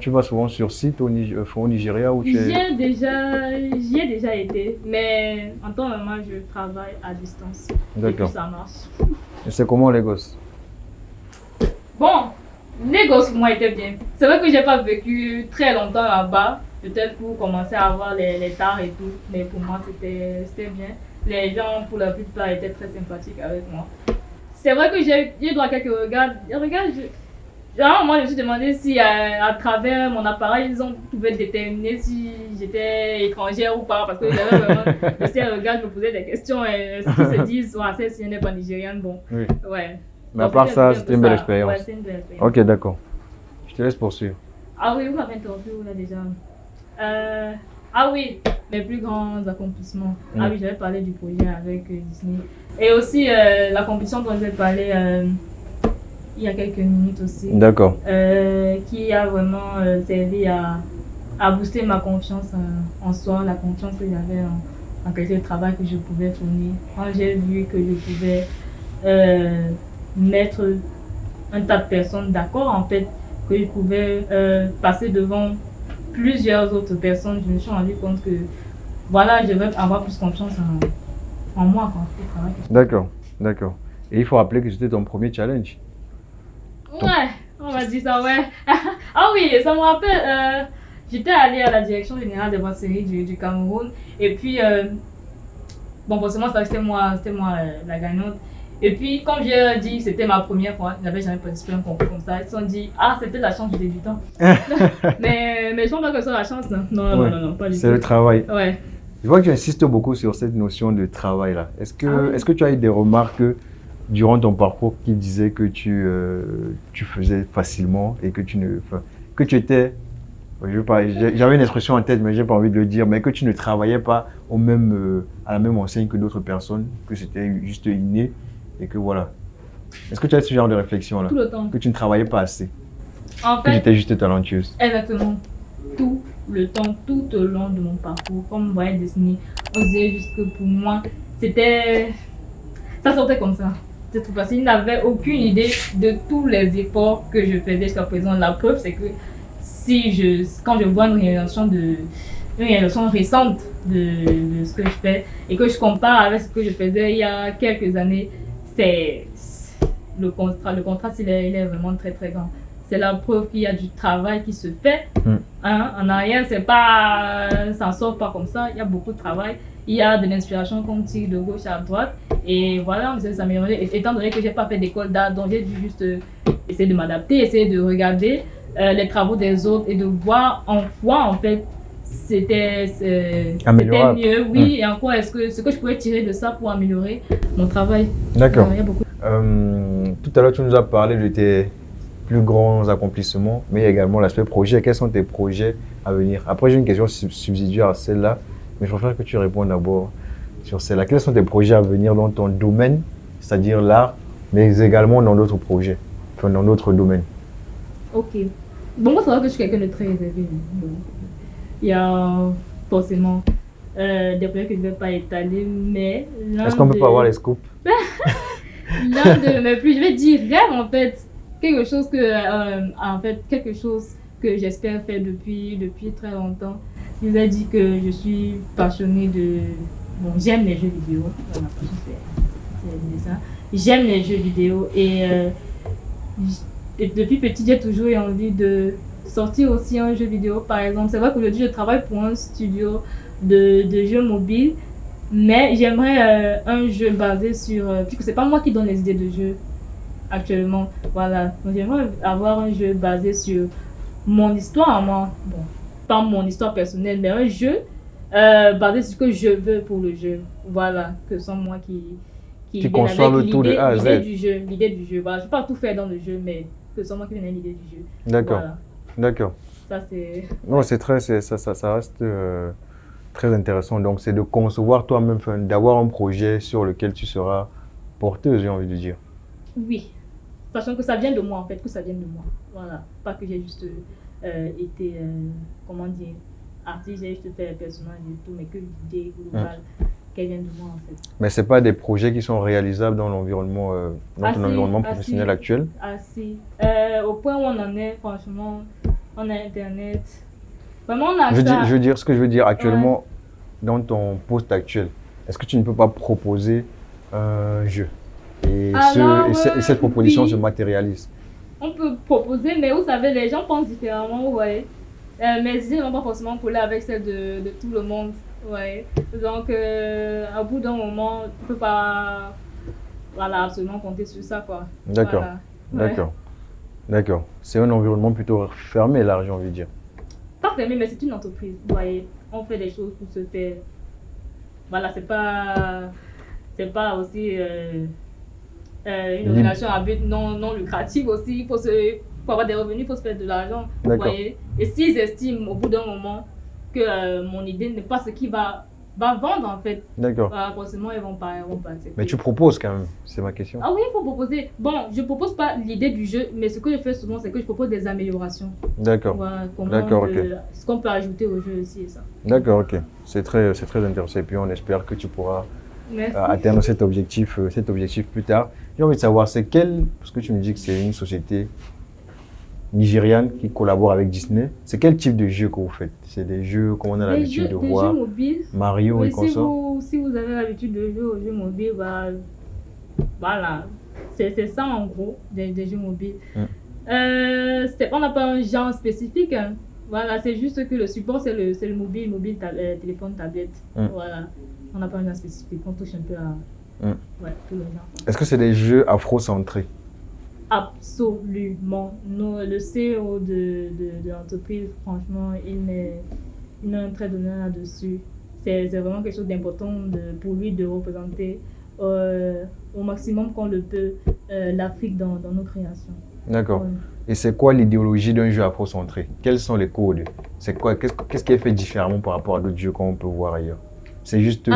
vas souvent sur site au Nigeria ou J'y ai déjà été, mais en temps normal, je travaille à distance. D'accord. Et puis ça marche. Et c'est comment Lagos? Bon, Lagos pour moi était bien. C'est vrai que j'ai pas vécu très longtemps là-bas, peut-être pour commencer à avoir les tares et tout, mais pour moi c'était bien. Les gens pour la plupart étaient très sympathiques avec moi. C'est vrai que j'ai eu droit à quelques regards. Genre, moi, je me suis demandé si à travers mon appareil, ils pouvaient déterminer si j'étais étrangère ou pas. Parce que j'avais vraiment ces regards, je me posais des questions. Et ce qu'ils se disent, si elle n'est pas nigériane, bon. Oui. Ouais. Mais à part ça, c'était une belle expérience. Ouais, c'est une belle expérience. Ok, d'accord. Je te laisse poursuivre. Ah oui, vous m'avez interrompu là déjà. Ah oui, mes plus grands accomplissements. Ah oui, j'avais parlé du projet avec Disney. Et aussi l'accomplissement dont je vais parler. Il y a quelques minutes aussi. D'accord. Qui a vraiment servi à booster ma confiance en soi, la confiance que j'avais en qualité de travail que je pouvais fournir. Quand j'ai vu que je pouvais mettre un tas de personnes d'accord, en fait, que je pouvais passer devant plusieurs autres personnes, je me suis rendu compte que voilà, je vais avoir plus confiance en moi quand je travaille. D'accord, d'accord. Et il faut rappeler que c'était ton premier challenge. Ouais, on va dire ça, ouais. Ah oui, ça me rappelle, j'étais allée à la direction générale des brasseries du Cameroun. Et puis, bon, forcément, c'était moi la gagnante. Et puis, comme j'ai dit, c'était ma première fois, je n'avais jamais participé à un concours comme ça. Ils se sont dit, c'était la chance du débutant. mais je pense pas que c'est la chance. Non, pas du tout. C'est le travail. Ouais. Je vois que tu insistes beaucoup sur cette notion de travail là. Est-ce que tu as eu des remarques durant ton parcours qui disaient que tu faisais facilement et que tu étais, j'avais une expression en tête mais j'ai pas envie de le dire, mais que tu ne travaillais pas à la même enseigne que d'autres personnes, que c'était juste inné et que voilà. Est-ce que tu as ce genre de réflexion là? Tout le temps. Que tu ne travaillais pas assez? En fait, que tu étais juste talentueuse? Exactement. Tout le temps, tout au long de mon parcours, comme vous voyez Disney, on disait juste que pour moi, ça sortait comme ça. Parce qu'il n'avait aucune idée de tous les efforts que je faisais jusqu'à présent. La preuve, c'est que quand je vois une réalisation récente de ce que je fais et que je compare avec ce que je faisais il y a quelques années, c'est le contraste il est vraiment très très grand. C'est la preuve qu'il y a du travail qui se fait. Hein? En arrière, ça ne sort pas comme ça. Il y a beaucoup de travail. Il y a de l'inspiration qu'on tire de gauche à droite. Et voilà, on essaie de s'améliorer. Étant donné que je n'ai pas fait d'école d'art, donc j'ai dû juste essayer de m'adapter, essayer de regarder les travaux des autres et de voir en quoi, en fait, c'était mieux. Oui, et en quoi est-ce que ce que je pouvais tirer de ça pour améliorer mon travail. D'accord. Il y a beaucoup. Tout à l'heure, tu nous as parlé de tes plus grands accomplissements, mais également l'aspect projet. Quels sont tes projets à venir? Après, j'ai une question subsidiaire à celle-là, mais je préfère que tu répondes d'abord sur celle-là. Quels sont tes projets à venir dans ton domaine, c'est-à-dire l'art, mais également dans d'autres projets, enfin dans d'autres domaines? Ok. Bon, moi, c'est vrai que je suis quelqu'un de très réservé. Il y a forcément des projets que je ne vais pas étaler, mais... Est-ce qu'on peut pas avoir les scoops? L'un de mes plus, je vais dire rêve en fait. Quelque chose que j'espère faire depuis très longtemps. Je vous ai dit que je suis passionnée de... Bon, j'aime les jeux vidéo. Voilà, c'est ça. J'aime les jeux vidéo et depuis petit, j'ai toujours eu envie de sortir aussi un jeu vidéo. Par exemple, c'est vrai qu'aujourd'hui, je travaille pour un studio de jeux mobiles, mais j'aimerais un jeu basé sur... puisque c'est pas moi qui donne les idées de jeu actuellement, voilà. Donc j'aimerais avoir un jeu basé sur mon histoire à moi. Bon, pas mon histoire personnelle, mais un jeu basé sur ce que je veux pour le jeu. Voilà, que ce soit moi qui conçoive tout de A à Z. L'idée du jeu. Voilà, je ne vais pas tout faire dans le jeu, mais que ce soit moi qui vienne avec l'idée du jeu. D'accord. Voilà. D'accord. Ça, c'est... Non, ça reste très intéressant. Donc, c'est de concevoir toi-même, d'avoir un projet sur lequel tu seras porteuse, j'ai envie de dire. Oui. Sachant que ça vient de moi, en fait, que ça vient de moi. Voilà. Pas que j'ai juste été, comment dire, artiste, j'ai juste fait les personnages et tout, mais que l'idée globale qu'elle vient de moi, en fait. Mais ce n'est pas des projets qui sont réalisables dans l'environnement, ton environnement professionnel actuel? Si. Au point où on en est, franchement, on a Internet. Vraiment, on a je veux dire, ce que je veux dire actuellement, dans ton poste actuel, est-ce que tu ne peux pas proposer un jeu? Et cette proposition se matérialise. On peut proposer, mais vous savez, les gens pensent différemment, ouais. Mes idées ne vont pas forcément coller avec celles de tout le monde, ouais. Donc, à bout d'un moment, tu ne peux pas, voilà, absolument compter sur ça, quoi. D'accord, voilà. D'accord, d'accord. C'est un environnement plutôt fermé, là, j'ai envie de dire. Pas fermé, mais c'est une entreprise, vous voyez. On fait des choses pour se faire. Voilà, c'est pas aussi... une relation à but non lucratif aussi, il faut avoir des revenus, il faut se faire de l'argent, vous voyez. Et s'ils estiment au bout d'un moment que mon idée n'est pas ce qui va vendre en fait, forcément ils vont pas accepter. Mais tu proposes quand même, c'est ma question. Ah oui, il faut proposer. Bon, je propose pas l'idée du jeu, mais ce que je fais souvent, c'est que je propose des améliorations. D'accord. Voilà, ce qu'on peut ajouter au jeu aussi et ça. D'accord, ok. C'est très intéressant et puis on espère que tu pourras atteindre cet objectif plus tard. J'ai envie de savoir, parce que tu me dis que c'est une société nigériane qui collabore avec Disney, c'est quel type de jeu que vous faites? C'est des jeux comme on a l'habitude de voir, jeux mobiles. Mario et consorts. Si vous avez l'habitude de jouer aux jeux mobiles, voilà, c'est ça en gros, des jeux mobiles. On n'a pas un genre spécifique, hein. Voilà, c'est juste que le support c'est le mobile, téléphone, tablette. Voilà, on n'a pas un genre spécifique, on touche un peu à tout le genre. Est-ce que c'est des jeux afro-centrés? Absolument. Non, le CEO de l'entreprise, franchement, il a un trait d'honneur là-dessus. C'est vraiment quelque chose d'important pour lui de représenter au maximum qu'on le peut l'Afrique dans nos créations. D'accord. Et c'est quoi l'idéologie d'un jeu afro-centré? Quels sont les codes? C'est quoi? Qu'est-ce qui est fait différemment par rapport à d'autres jeux qu'on peut voir ailleurs? C'est juste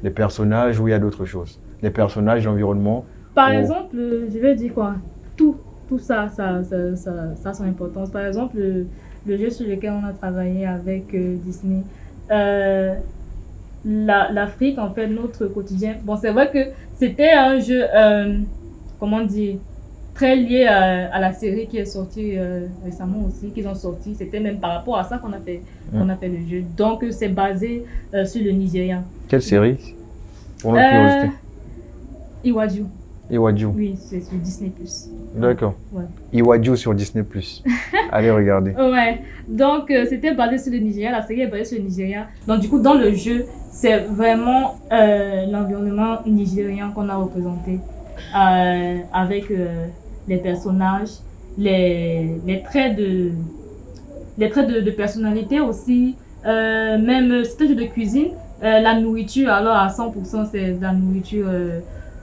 les personnages ou il y a d'autres choses? Les personnages, l'environnement? Par exemple, je vais dire quoi? Tout ça a son importance. Par exemple, le jeu sur lequel on a travaillé avec Disney, l'Afrique, en fait, notre quotidien. Bon, c'est vrai que c'était un jeu, comment dire, très lié à la série qui est sortie récemment aussi, qu'ils ont sorti. C'était même par rapport à ça qu'on a fait le jeu. Donc, c'est basé sur le Nigérian. Quelle série? Pour notre curiosité. Iwaju. Iwaju. Oui, c'est sur Disney+. D'accord. Ouais. Iwaju sur Disney+. Allez regarder. Ouais, donc c'était basé sur le Nigeria, la série est basée sur le Nigeria. Donc du coup, dans le jeu, c'est vraiment l'environnement nigérien qu'on a représenté avec les personnages, les traits de personnalité aussi, même c'est un jeu de cuisine, la nourriture, alors à 100% c'est de la nourriture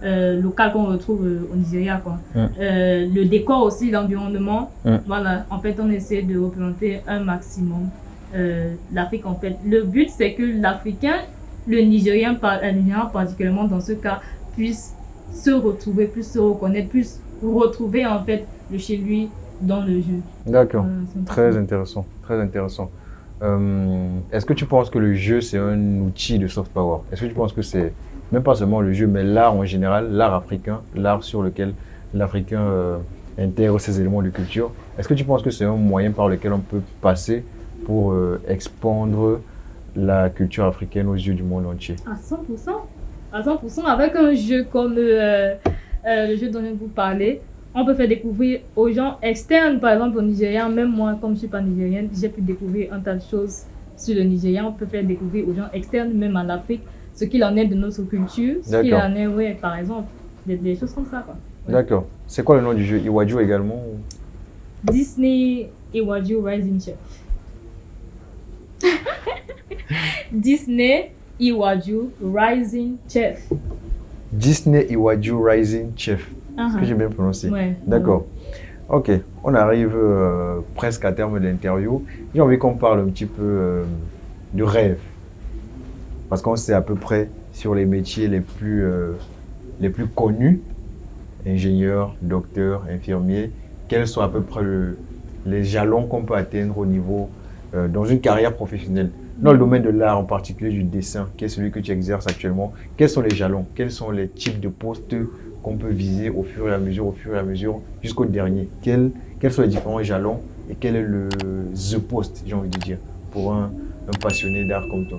locale qu'on retrouve au Nigeria, quoi. Le décor aussi, l'environnement, voilà, en fait on essaie de représenter un maximum l'Afrique en fait. Le but c'est que l'Africain, le Nigérien particulièrement dans ce cas, puisse se retrouver, puisse se reconnaître, puisse retrouver en fait le chez lui dans le jeu. D'accord, très intéressant, très intéressant. Est-ce que tu penses que le jeu c'est un outil de soft power? Est-ce que tu penses que c'est même pas seulement le jeu, mais l'art en général, l'art africain, l'art sur lequel l'Africain intègre ces éléments de culture? Est-ce que tu penses que c'est un moyen par lequel on peut passer pour expandre la culture africaine aux yeux du monde entier? À 100%. À 100%, avec un jeu comme le jeu dont je vous parlais, on peut faire découvrir aux gens externes, par exemple au Nigeria, même moi, comme je ne suis pas nigérienne, j'ai pu découvrir un tas de choses sur le Nigeria. On peut faire découvrir aux gens externes, même en Afrique, ce qu'il en est de notre culture, ce qu'il en est, ouais, par exemple, des choses comme ça, quoi. Ouais. D'accord. C'est quoi le nom du jeu? Iwaju également? Disney Iwaju Rising Chef. Disney Iwaju Rising Chef. Disney Iwaju Rising Chef. Est-ce que j'ai bien prononcé? Ouais. D'accord. Ok, on arrive presque à terme de l'interview. J'ai envie qu'on parle un petit peu du rêve. Parce qu'on sait à peu près sur les métiers les plus connus, ingénieur, docteur, infirmier, quels sont à peu près les jalons qu'on peut atteindre au niveau, dans une carrière professionnelle. Dans le domaine de l'art, en particulier du dessin, qui est celui que tu exerces actuellement, quels sont les jalons? Quels sont les types de postes qu'on peut viser au fur et à mesure, jusqu'au dernier? Quels sont les différents jalons et quel est the poste, j'ai envie de dire, pour un passionné d'art comme toi?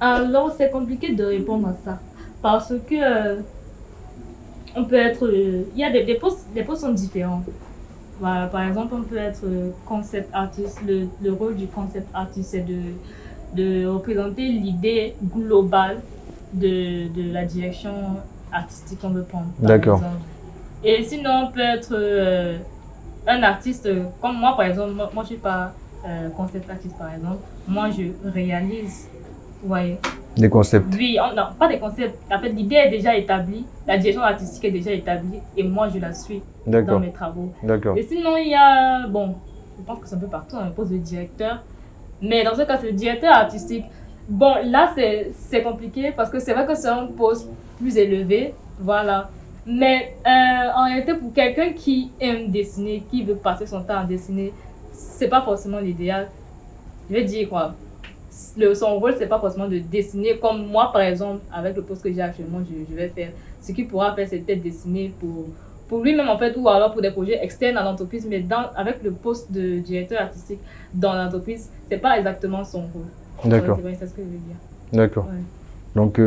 Alors, c'est compliqué de répondre à ça parce que on peut être, il y a des postes sont différents. Voilà, par exemple, on peut être concept artiste. Le rôle du concept artiste, c'est de représenter l'idée globale de la direction artistique qu'on veut prendre. D'accord. Et sinon, on peut être un artiste comme moi, par exemple. Moi, je ne suis pas concept artiste, par exemple. Moi, je réalise. Ouais. Des concepts? Oui, non, pas des concepts. En fait, l'idée est déjà établie, la direction artistique est déjà établie et moi, je la suis dans mes travaux. D'accord. Et sinon, il y a, bon, je pense que c'est un peu partout, un poste de directeur. Mais dans ce cas, c'est le directeur artistique. Bon, là, c'est compliqué parce que c'est vrai que c'est un poste plus élevé, voilà. Mais en réalité, pour quelqu'un qui aime dessiner, qui veut passer son temps à dessiner, c'est pas forcément l'idéal. Je vais dire quoi? Son rôle, c'est pas forcément de dessiner comme moi, par exemple, avec le poste que j'ai actuellement, je vais faire. Ce qu'il pourra faire, c'est peut-être dessiner pour lui-même, en fait, ou alors pour des projets externes à l'entreprise, mais avec le poste de directeur artistique dans l'entreprise, c'est pas exactement son rôle. D'accord. C'est ce que je veux dire. D'accord. Ouais. Donc,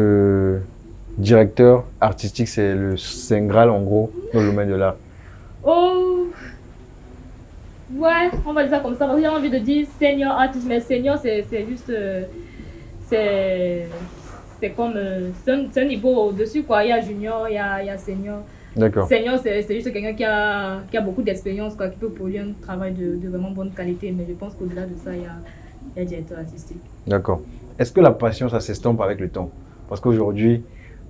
directeur artistique, c'est le Saint Graal, en gros, dans le domaine de l'art. Oh! Ouais, on va dire ça comme ça, parce que j'ai envie de dire senior artiste, mais senior, c'est juste. C'est comme. C'est un niveau au-dessus, quoi. Il y a junior, il y a senior. D'accord. Senior, c'est juste quelqu'un qui a beaucoup d'expérience, quoi, qui peut produire un travail de vraiment bonne qualité, mais je pense qu'au-delà de ça, il y a directeur artistique. D'accord. Est-ce que la passion, ça s'estompe avec le temps? Parce qu'aujourd'hui,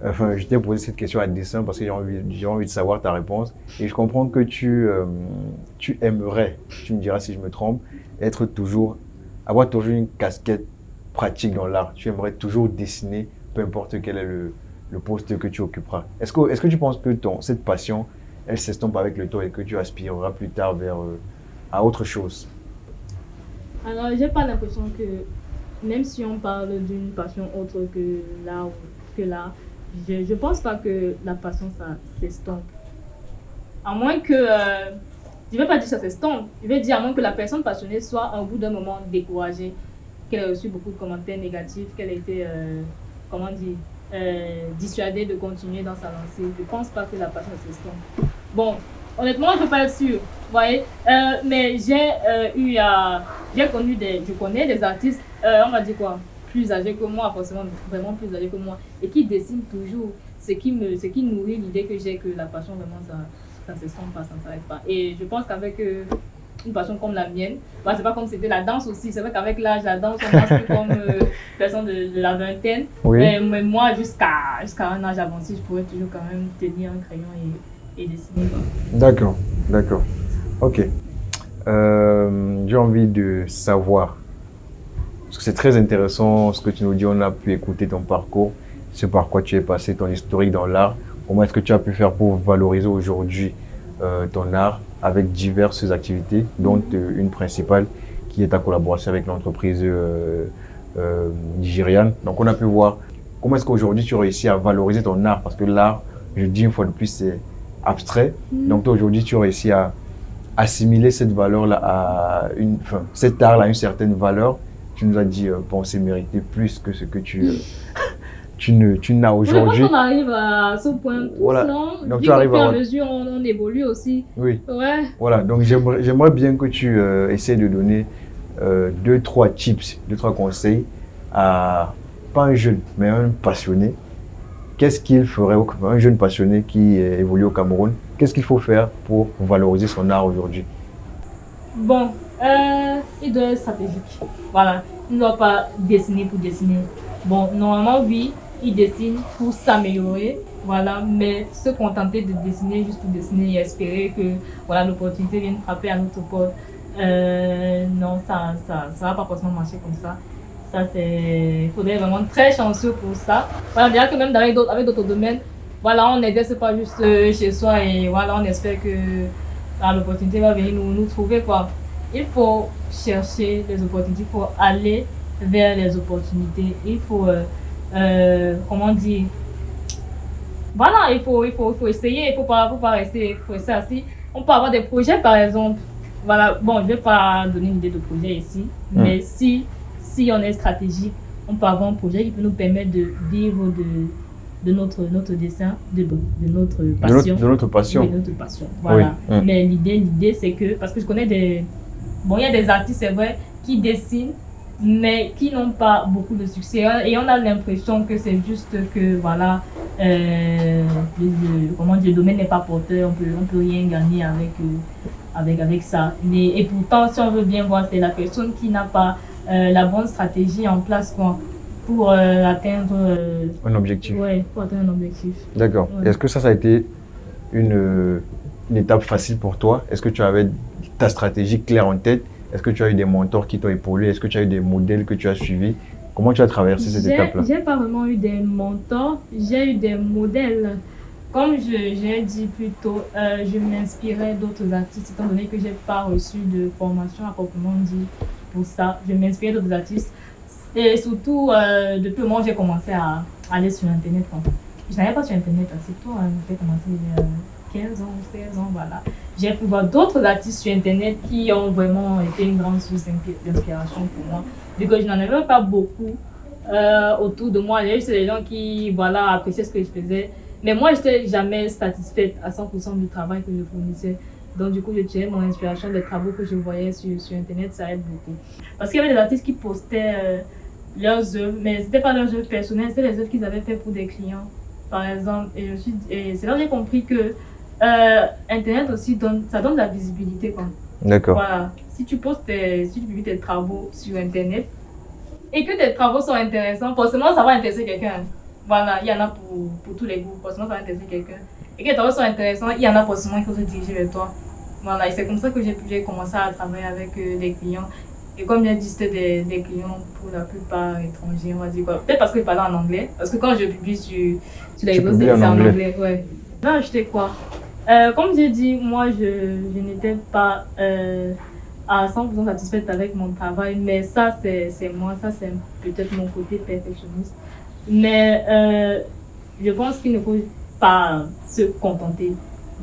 je t'ai posé cette question à dessin parce que j'ai envie de savoir ta réponse. Et je comprends que tu aimerais, tu me diras si je me trompe, avoir toujours une casquette pratique dans l'art. Tu aimerais toujours dessiner, peu importe quel est le poste que tu occuperas. Est-ce que tu penses que cette passion, elle s'estompe avec le temps et que tu aspireras plus tard à autre chose? Alors, j'ai pas l'impression que, même si on parle d'une passion autre que l'art, je pense pas que la passion, ça s'estompe. À moins que, je vais pas dire que ça s'estompe, je vais dire à moins que la personne passionnée soit au bout d'un moment découragée, qu'elle ait reçu beaucoup de commentaires négatifs, qu'elle ait été, comment dire, dissuader de continuer dans sa lancée. Je pense pas que la passion s'estompe. Bon, honnêtement, je peux pas être sûre, vous voyez. Mais je connais des artistes, on va dire quoi, plus âgés que moi, forcément vraiment plus âgés que moi, et qui dessinent toujours. Ce qui nourrit l'idée que j'ai que la passion vraiment ça s'estompe pas, ça ne s'arrête pas. Et je pense qu'avec une passion comme la mienne, bah, c'est pas comme c'était la danse aussi. C'est vrai qu'avec l'âge, la danse, on marche plus comme personne de la vingtaine. Oui. Mais moi, jusqu'à un âge avancé, je pourrais toujours quand même tenir un crayon et dessiner. D'accord, d'accord. Ok. J'ai envie de savoir, parce que c'est très intéressant ce que tu nous dis, on a pu écouter ton parcours, ce par quoi tu es passé, ton historique dans l'art. Comment est-ce que tu as pu faire pour valoriser aujourd'hui ton art avec diverses activités, dont une principale qui est ta collaboration avec l'entreprise nigériane. Donc on a pu voir comment est-ce qu'aujourd'hui tu réussis à valoriser ton art, parce que l'art, je dis une fois de plus, c'est abstrait. Donc toi aujourd'hui tu réussis à assimiler cette valeur-là cet art-là à une certaine valeur. Tu nous as dit penser mériter plus que ce que tu n'as aujourd'hui. Je pense qu'on arrive à ce point tous, voilà. non? Donc tu arrives à mesure, on évolue aussi. Oui. Ouais. Voilà, donc j'aimerais bien que tu essaies de donner 2-3 tips, 2-3 conseils à, pas un jeune, mais un passionné. Qu'est-ce qu'il ferait, un jeune passionné qui évolue au Cameroun, qu'est-ce qu'il faut faire pour valoriser son art aujourd'hui? Bon, il doit être stratégique. Voilà, il ne doit pas dessiner pour dessiner. Bon, normalement, oui, il dessine pour s'améliorer, voilà, mais se contenter de dessiner juste pour dessiner et espérer que voilà, l'opportunité vienne frapper à notre porte, non, ça va pas forcément marcher comme ça. Ça, il faudrait vraiment être très chanceux pour ça. Voilà, déjà que même avec d'autres domaines, voilà, on n'exerce pas juste chez soi et voilà, on espère que l'opportunité va venir nous trouver, quoi. Il faut chercher les opportunités, il faut aller vers les opportunités. Il faut, comment dire, voilà, il faut essayer, il faut pas rester assis. On peut avoir des projets, par exemple. Voilà, bon, je vais pas donner une idée de projet ici, mais si on est stratégique, on peut avoir un projet qui peut nous permettre de vivre de notre dessin, de notre passion. De notre passion. Oui, de notre passion, voilà. Oui. Mais l'idée, c'est que, parce que je connais il y a des artistes, c'est vrai, qui dessinent, mais qui n'ont pas beaucoup de succès. Et on a l'impression que c'est juste que, voilà, le domaine n'est pas porteur, on peut rien gagner avec ça. Et pourtant, si on veut bien voir, c'est la personne qui n'a pas la bonne stratégie en place, quoi, pour atteindre un objectif. Ouais, pour atteindre un objectif. D'accord. Ouais. Est-ce que ça a été une étape facile pour toi? Est-ce que tu avais ta stratégie claire en tête? Est-ce que tu as eu des mentors qui t'ont épaulé? Est-ce que tu as eu des modèles que tu as suivis? Comment tu as traversé cette étape-là? J'ai pas vraiment eu des mentors, j'ai eu des modèles. Comme j'ai dit plus tôt, je m'inspirais d'autres artistes, étant donné que je n'ai pas reçu de formation à proprement dit pour ça. Je m'inspirais d'autres artistes. Et surtout, depuis le moment où j'ai commencé à aller sur Internet. Je n'allais pas sur Internet assez tôt, j'ai commencé il y a 15 ans, 16 ans, voilà. J'ai pu voir d'autres artistes sur Internet qui ont vraiment été une grande source d'inspiration pour moi. Vu que je n'en avais pas beaucoup autour de moi. J'ai eu des gens qui, voilà, appréciaient ce que je faisais. Mais moi, je n'étais jamais satisfaite à 100% du travail que je fournissais. Donc, du coup, je tirais mon inspiration des travaux que je voyais sur Internet, ça aide beaucoup. Parce qu'il y avait des artistes qui postaient leurs œuvres, mais ce n'était pas leurs œuvres personnelles, c'était les œuvres qu'ils avaient fait pour des clients, par exemple. Et c'est là que j'ai compris que Internet aussi donne de la visibilité, quoi. D'accord. Voilà. Si tu publies tes travaux sur Internet et que tes travaux sont intéressants, forcément, ça va intéresser quelqu'un. Voilà, il y en a pour tous les goûts, forcément, ça va intéresser quelqu'un. Et que tes travaux sont intéressants, il y en a forcément qui vont se diriger vers toi. Voilà, et c'est comme ça que j'ai commencé à travailler avec des clients. Et comme j'ai dit, c'était des clients pour la plupart étrangers, on va dire quoi. Peut-être parce que je parlais en anglais. Parce que quand je publie sur les réseaux, c'est en anglais. Ouais. Là, acheter quoi? Comme j'ai dit, moi, je n'étais pas à 100% satisfaite avec mon travail. Mais ça, c'est moi. Ça, c'est peut-être mon côté perfectionniste. Mais je pense qu'il ne faut pas se contenter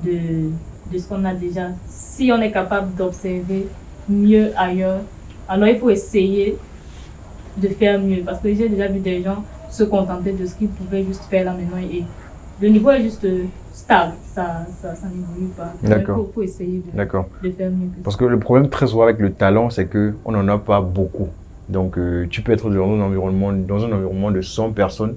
de ce qu'on a déjà. Si on est capable d'observer mieux ailleurs, alors il faut essayer de faire mieux. Parce que j'ai déjà vu des gens se contenter de ce qu'ils pouvaient juste faire là maintenant. Et le niveau est juste stable, ça n'évolue pas. D'accord. Il faut essayer D'accord. de faire mieux que Parce que le problème très souvent avec le talent, c'est qu'on n'en a pas beaucoup. Donc, tu peux être dans un environnement de 100 personnes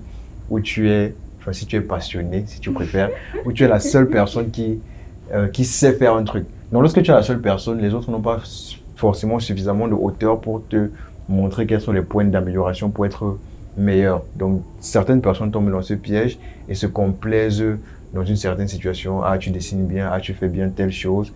où si tu es passionné, si tu préfères, où tu es la seule personne qui sait faire un truc. Donc, lorsque tu es la seule personne, les autres n'ont pas forcément suffisamment de hauteur pour te montrer quels sont les points d'amélioration pour être meilleur. Donc, certaines personnes tombent dans ce piège et se complaisent dans une certaine situation. Ah, tu dessines bien, ah, tu fais bien telle chose.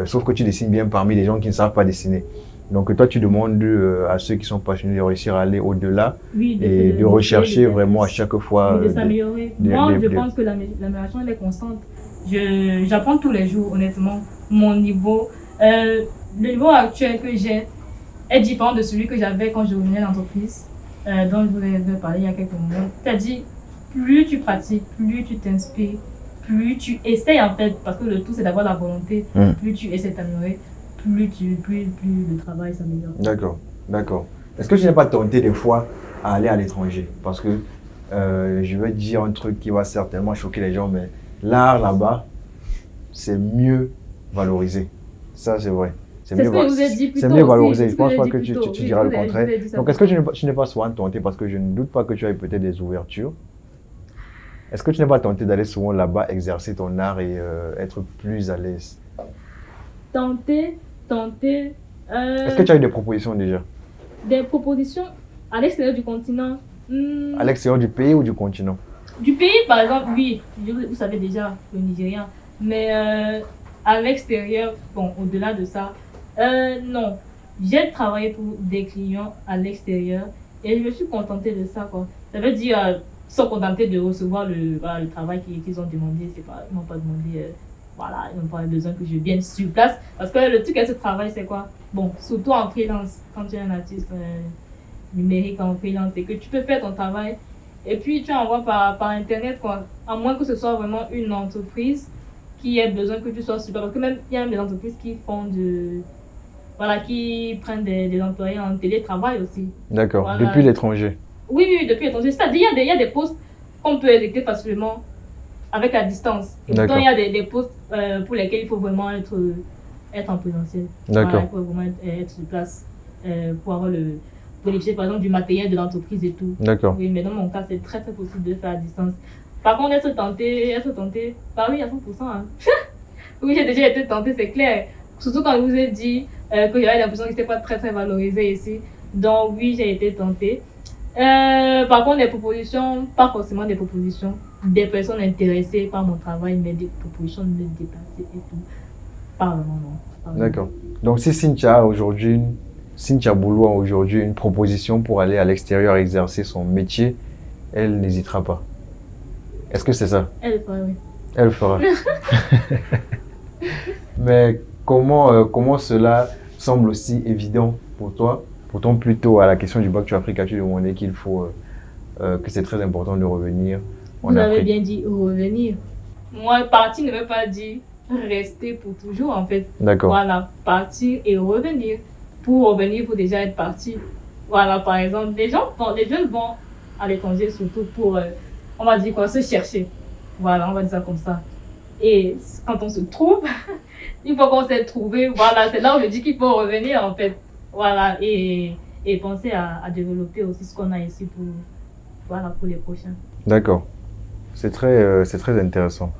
Sauf que tu dessines bien parmi les gens qui ne savent pas dessiner. Donc, toi, tu demandes à ceux qui sont passionnés de réussir à aller au-delà et de rechercher vraiment à chaque fois. De s'améliorer. Moi, je pense que l'amélioration, elle est constante. J'apprends tous les jours, honnêtement. Mon niveau, le niveau actuel que j'ai est différent de celui que j'avais quand je revenais à l'entreprise, dont je vous ai parlé il y a quelques moments. C'est-à-dire, plus tu pratiques, plus tu t'inspires, plus tu essayes en fait, parce que le tout c'est d'avoir la volonté, plus tu essaies de t'améliorer, plus le travail s'améliore. D'accord. Est-ce que je n'ai pas tenté des fois à aller à l'étranger? Parce que je vais dire un truc qui va certainement choquer les gens, mais l'art là-bas, c'est mieux valorisé. Ça, c'est vrai. C'est ce que je vous ai dit plus tôt. C'est mieux valorisé. Je ne pense pas que tu tu diras le contraire. Donc, est-ce que tu n'es pas souvent tenté, parce que je ne doute pas que tu aies peut-être des ouvertures. Est-ce que tu n'es pas tenté d'aller souvent là-bas exercer ton art et être plus à l'aise? Tenter. Est-ce que tu as eu des propositions déjà? Des propositions à l'extérieur du continent. À l'extérieur du pays ou du continent? Du pays, par exemple, oui. Vous savez déjà, le Nigérien. Mais à l'extérieur, bon, au-delà de ça, non. J'ai travaillé pour des clients à l'extérieur et je me suis contentée de ça, quoi. Ça veut dire, ils sont contentés de recevoir le travail qu'ils ont demandé. Ils n'ont pas demandé, ils n'ont pas besoin que je vienne sur place. Parce que le truc avec ce travail, c'est quoi? Bon, surtout en freelance, quand tu es un artiste numérique en freelance, c'est que tu peux faire ton travail et puis tu envoies par Internet, quoi. À moins que ce soit vraiment une entreprise qui ait besoin que tu sois sur place. Parce que même, il y a même des entreprises qui font qui prennent des employés en télétravail aussi. D'accord, voilà. Depuis l'étranger. Oui, depuis l'étranger. C'est-à-dire, il y a des postes qu'on peut exécuter facilement avec la distance. Et pourtant, il y a des postes pour lesquels il faut vraiment être en présentiel. D'accord. Il faut vraiment être sur place pour avoir bénéficier par exemple du matériel de l'entreprise et tout. D'accord. Oui, mais dans mon cas, c'est très possible de faire à distance. Par contre, être tenté, bah oui, à 100%. Hein. Oui, j'ai déjà été tentée, c'est clair. Surtout quand je vous ai dit que j'avais l'impression que c'était pas très valorisé ici. Donc oui, j'ai été tentée. Par contre, les propositions, pas forcément des propositions, des personnes intéressées par mon travail, mais des propositions de me déplacer et tout. Pas vraiment, non. D'accord. Donc si Cynthia Boulou a aujourd'hui une proposition pour aller à l'extérieur exercer son métier, elle n'hésitera pas. Est-ce que c'est ça? Elle le fera, oui. Elle le fera. Mais comment cela semble aussi évident pour toi? Pourtant, plutôt à la question du bac, tu as demandé qu'il faut que c'est très important de revenir en Afrique. Vous avez bien dit revenir. Moi, partir ne veut pas dire rester pour toujours, en fait. D'accord. Voilà, partir et revenir. Pour revenir, il faut déjà être parti. Voilà, par exemple, les jeunes vont à l'étranger surtout pour, on va dire quoi, se chercher. Voilà, on va dire ça comme ça. Et quand on se trouve, une fois qu'on s'est trouvé, voilà, c'est là où je dis qu'il faut revenir, en fait. Voilà, et penser à développer aussi ce qu'on a ici pour les prochains. D'accord. C'est très intéressant.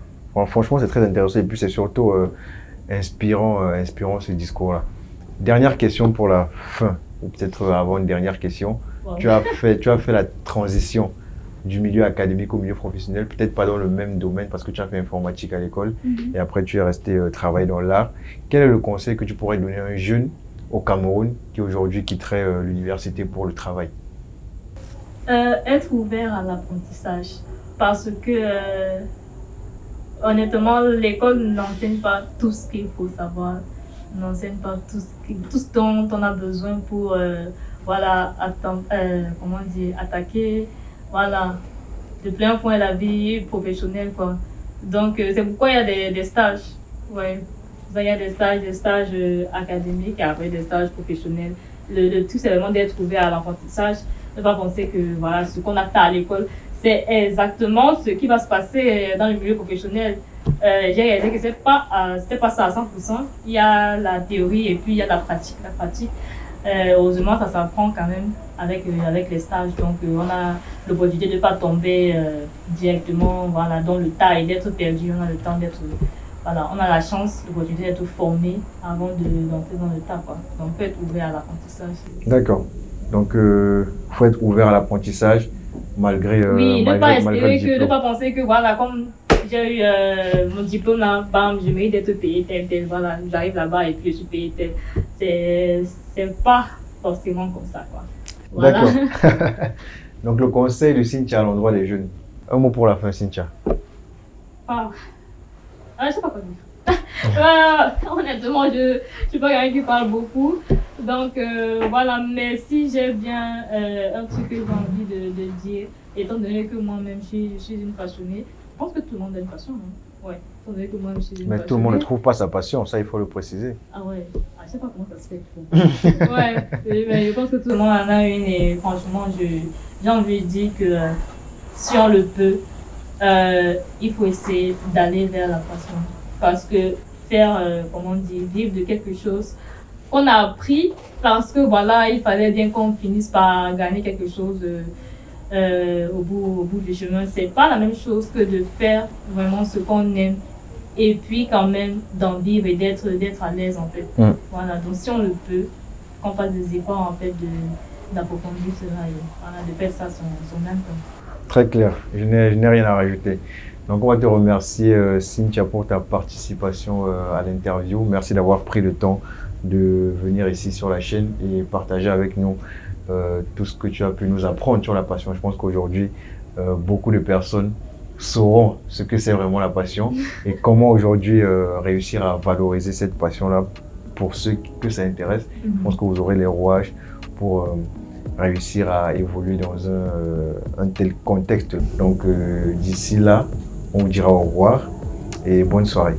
Franchement, c'est très intéressant et puis c'est surtout inspirant ce discours-là. Dernière question pour la fin, ou peut-être avant une dernière question. Wow. Tu as fait la transition du milieu académique au milieu professionnel, peut-être pas dans le même domaine parce que tu as fait informatique à l'école et après tu es resté travailler dans l'art. Quel est le conseil que tu pourrais donner à un jeune au Cameroun qui aujourd'hui quitterait l'université pour le travail? Être ouvert à l'apprentissage parce que honnêtement l'école n'enseigne pas tout ce qu'il faut savoir, n'enseigne pas tout ce dont on a besoin pour attaquer de plein fouet la vie professionnelle, quoi. Donc c'est pourquoi il y a des stages. Ouais. Il y a des stages académiques et après des stages professionnels. Le tout c'est vraiment d'être ouvert à l'apprentissage Ne pas penser que voilà, ce qu'on a fait à l'école, c'est exactement ce qui va se passer dans le milieu professionnel. J'ai réalisé que c'était pas ça à 100%. Il y a la théorie et puis il y a la pratique. La pratique, heureusement, ça s'apprend quand même avec les stages. Donc, on a l'opportunité de ne pas tomber directement voilà, dans le tas et d'être perdu. On a le temps d'être... Voilà, on a la chance, l'opportunité d'être formé avant d'entrer dans le tas, quoi. Donc, on peut être ouvert à l'apprentissage. D'accord. Donc, il faut être ouvert à l'apprentissage malgré oui, ne pas espérer le ne pas penser que, voilà, comme j'ai eu mon diplôme là, bam, je mérite d'être payé tel, voilà, j'arrive là-bas et puis je suis payé tel. C'est pas forcément comme ça, quoi. Voilà. D'accord. Donc, le conseil de Cynthia à l'endroit des jeunes. Un mot pour la fin, Cynthia. Je sais pas quoi dire. Honnêtement, je suis pas quelqu'un qui parle beaucoup. Donc, voilà, mais si j'ai bien un truc que j'ai envie de dire, étant donné que moi-même, je suis une passionnée, je pense que tout le monde a une passion. Hein. Ouais, étant donné que moi-même, je suis une Mais passionnée. tout le monde ne trouve pas sa passion, ça, il faut le préciser. Ah ouais, je sais pas comment ça se fait. Ouais, mais je pense que tout le monde en a une et franchement, j'ai envie de dire que si on le peut, il faut essayer d'aller vers la passion. Parce que faire, comment dire, vivre de quelque chose qu'on a appris parce que voilà, il fallait bien qu'on finisse par gagner quelque chose au bout du chemin. C'est pas la même chose que de faire vraiment ce qu'on aime et puis quand même d'en vivre et d'être à l'aise en fait. Voilà, donc si on le peut, qu'on fasse des efforts en fait d'approfondir cela et voilà, de faire ça son âme. Très clair, je n'ai rien à rajouter. Donc on va te remercier Cynthia pour ta participation à l'interview. Merci d'avoir pris le temps de venir ici sur la chaîne et partager avec nous tout ce que tu as pu nous apprendre sur la passion. Je pense qu'aujourd'hui, beaucoup de personnes sauront ce que c'est vraiment la passion et comment aujourd'hui réussir à valoriser cette passion-là pour ceux que ça intéresse. Je pense que vous aurez les rouages pour réussir à évoluer dans un tel contexte. Donc d'ici là, on vous dira au revoir et bonne soirée.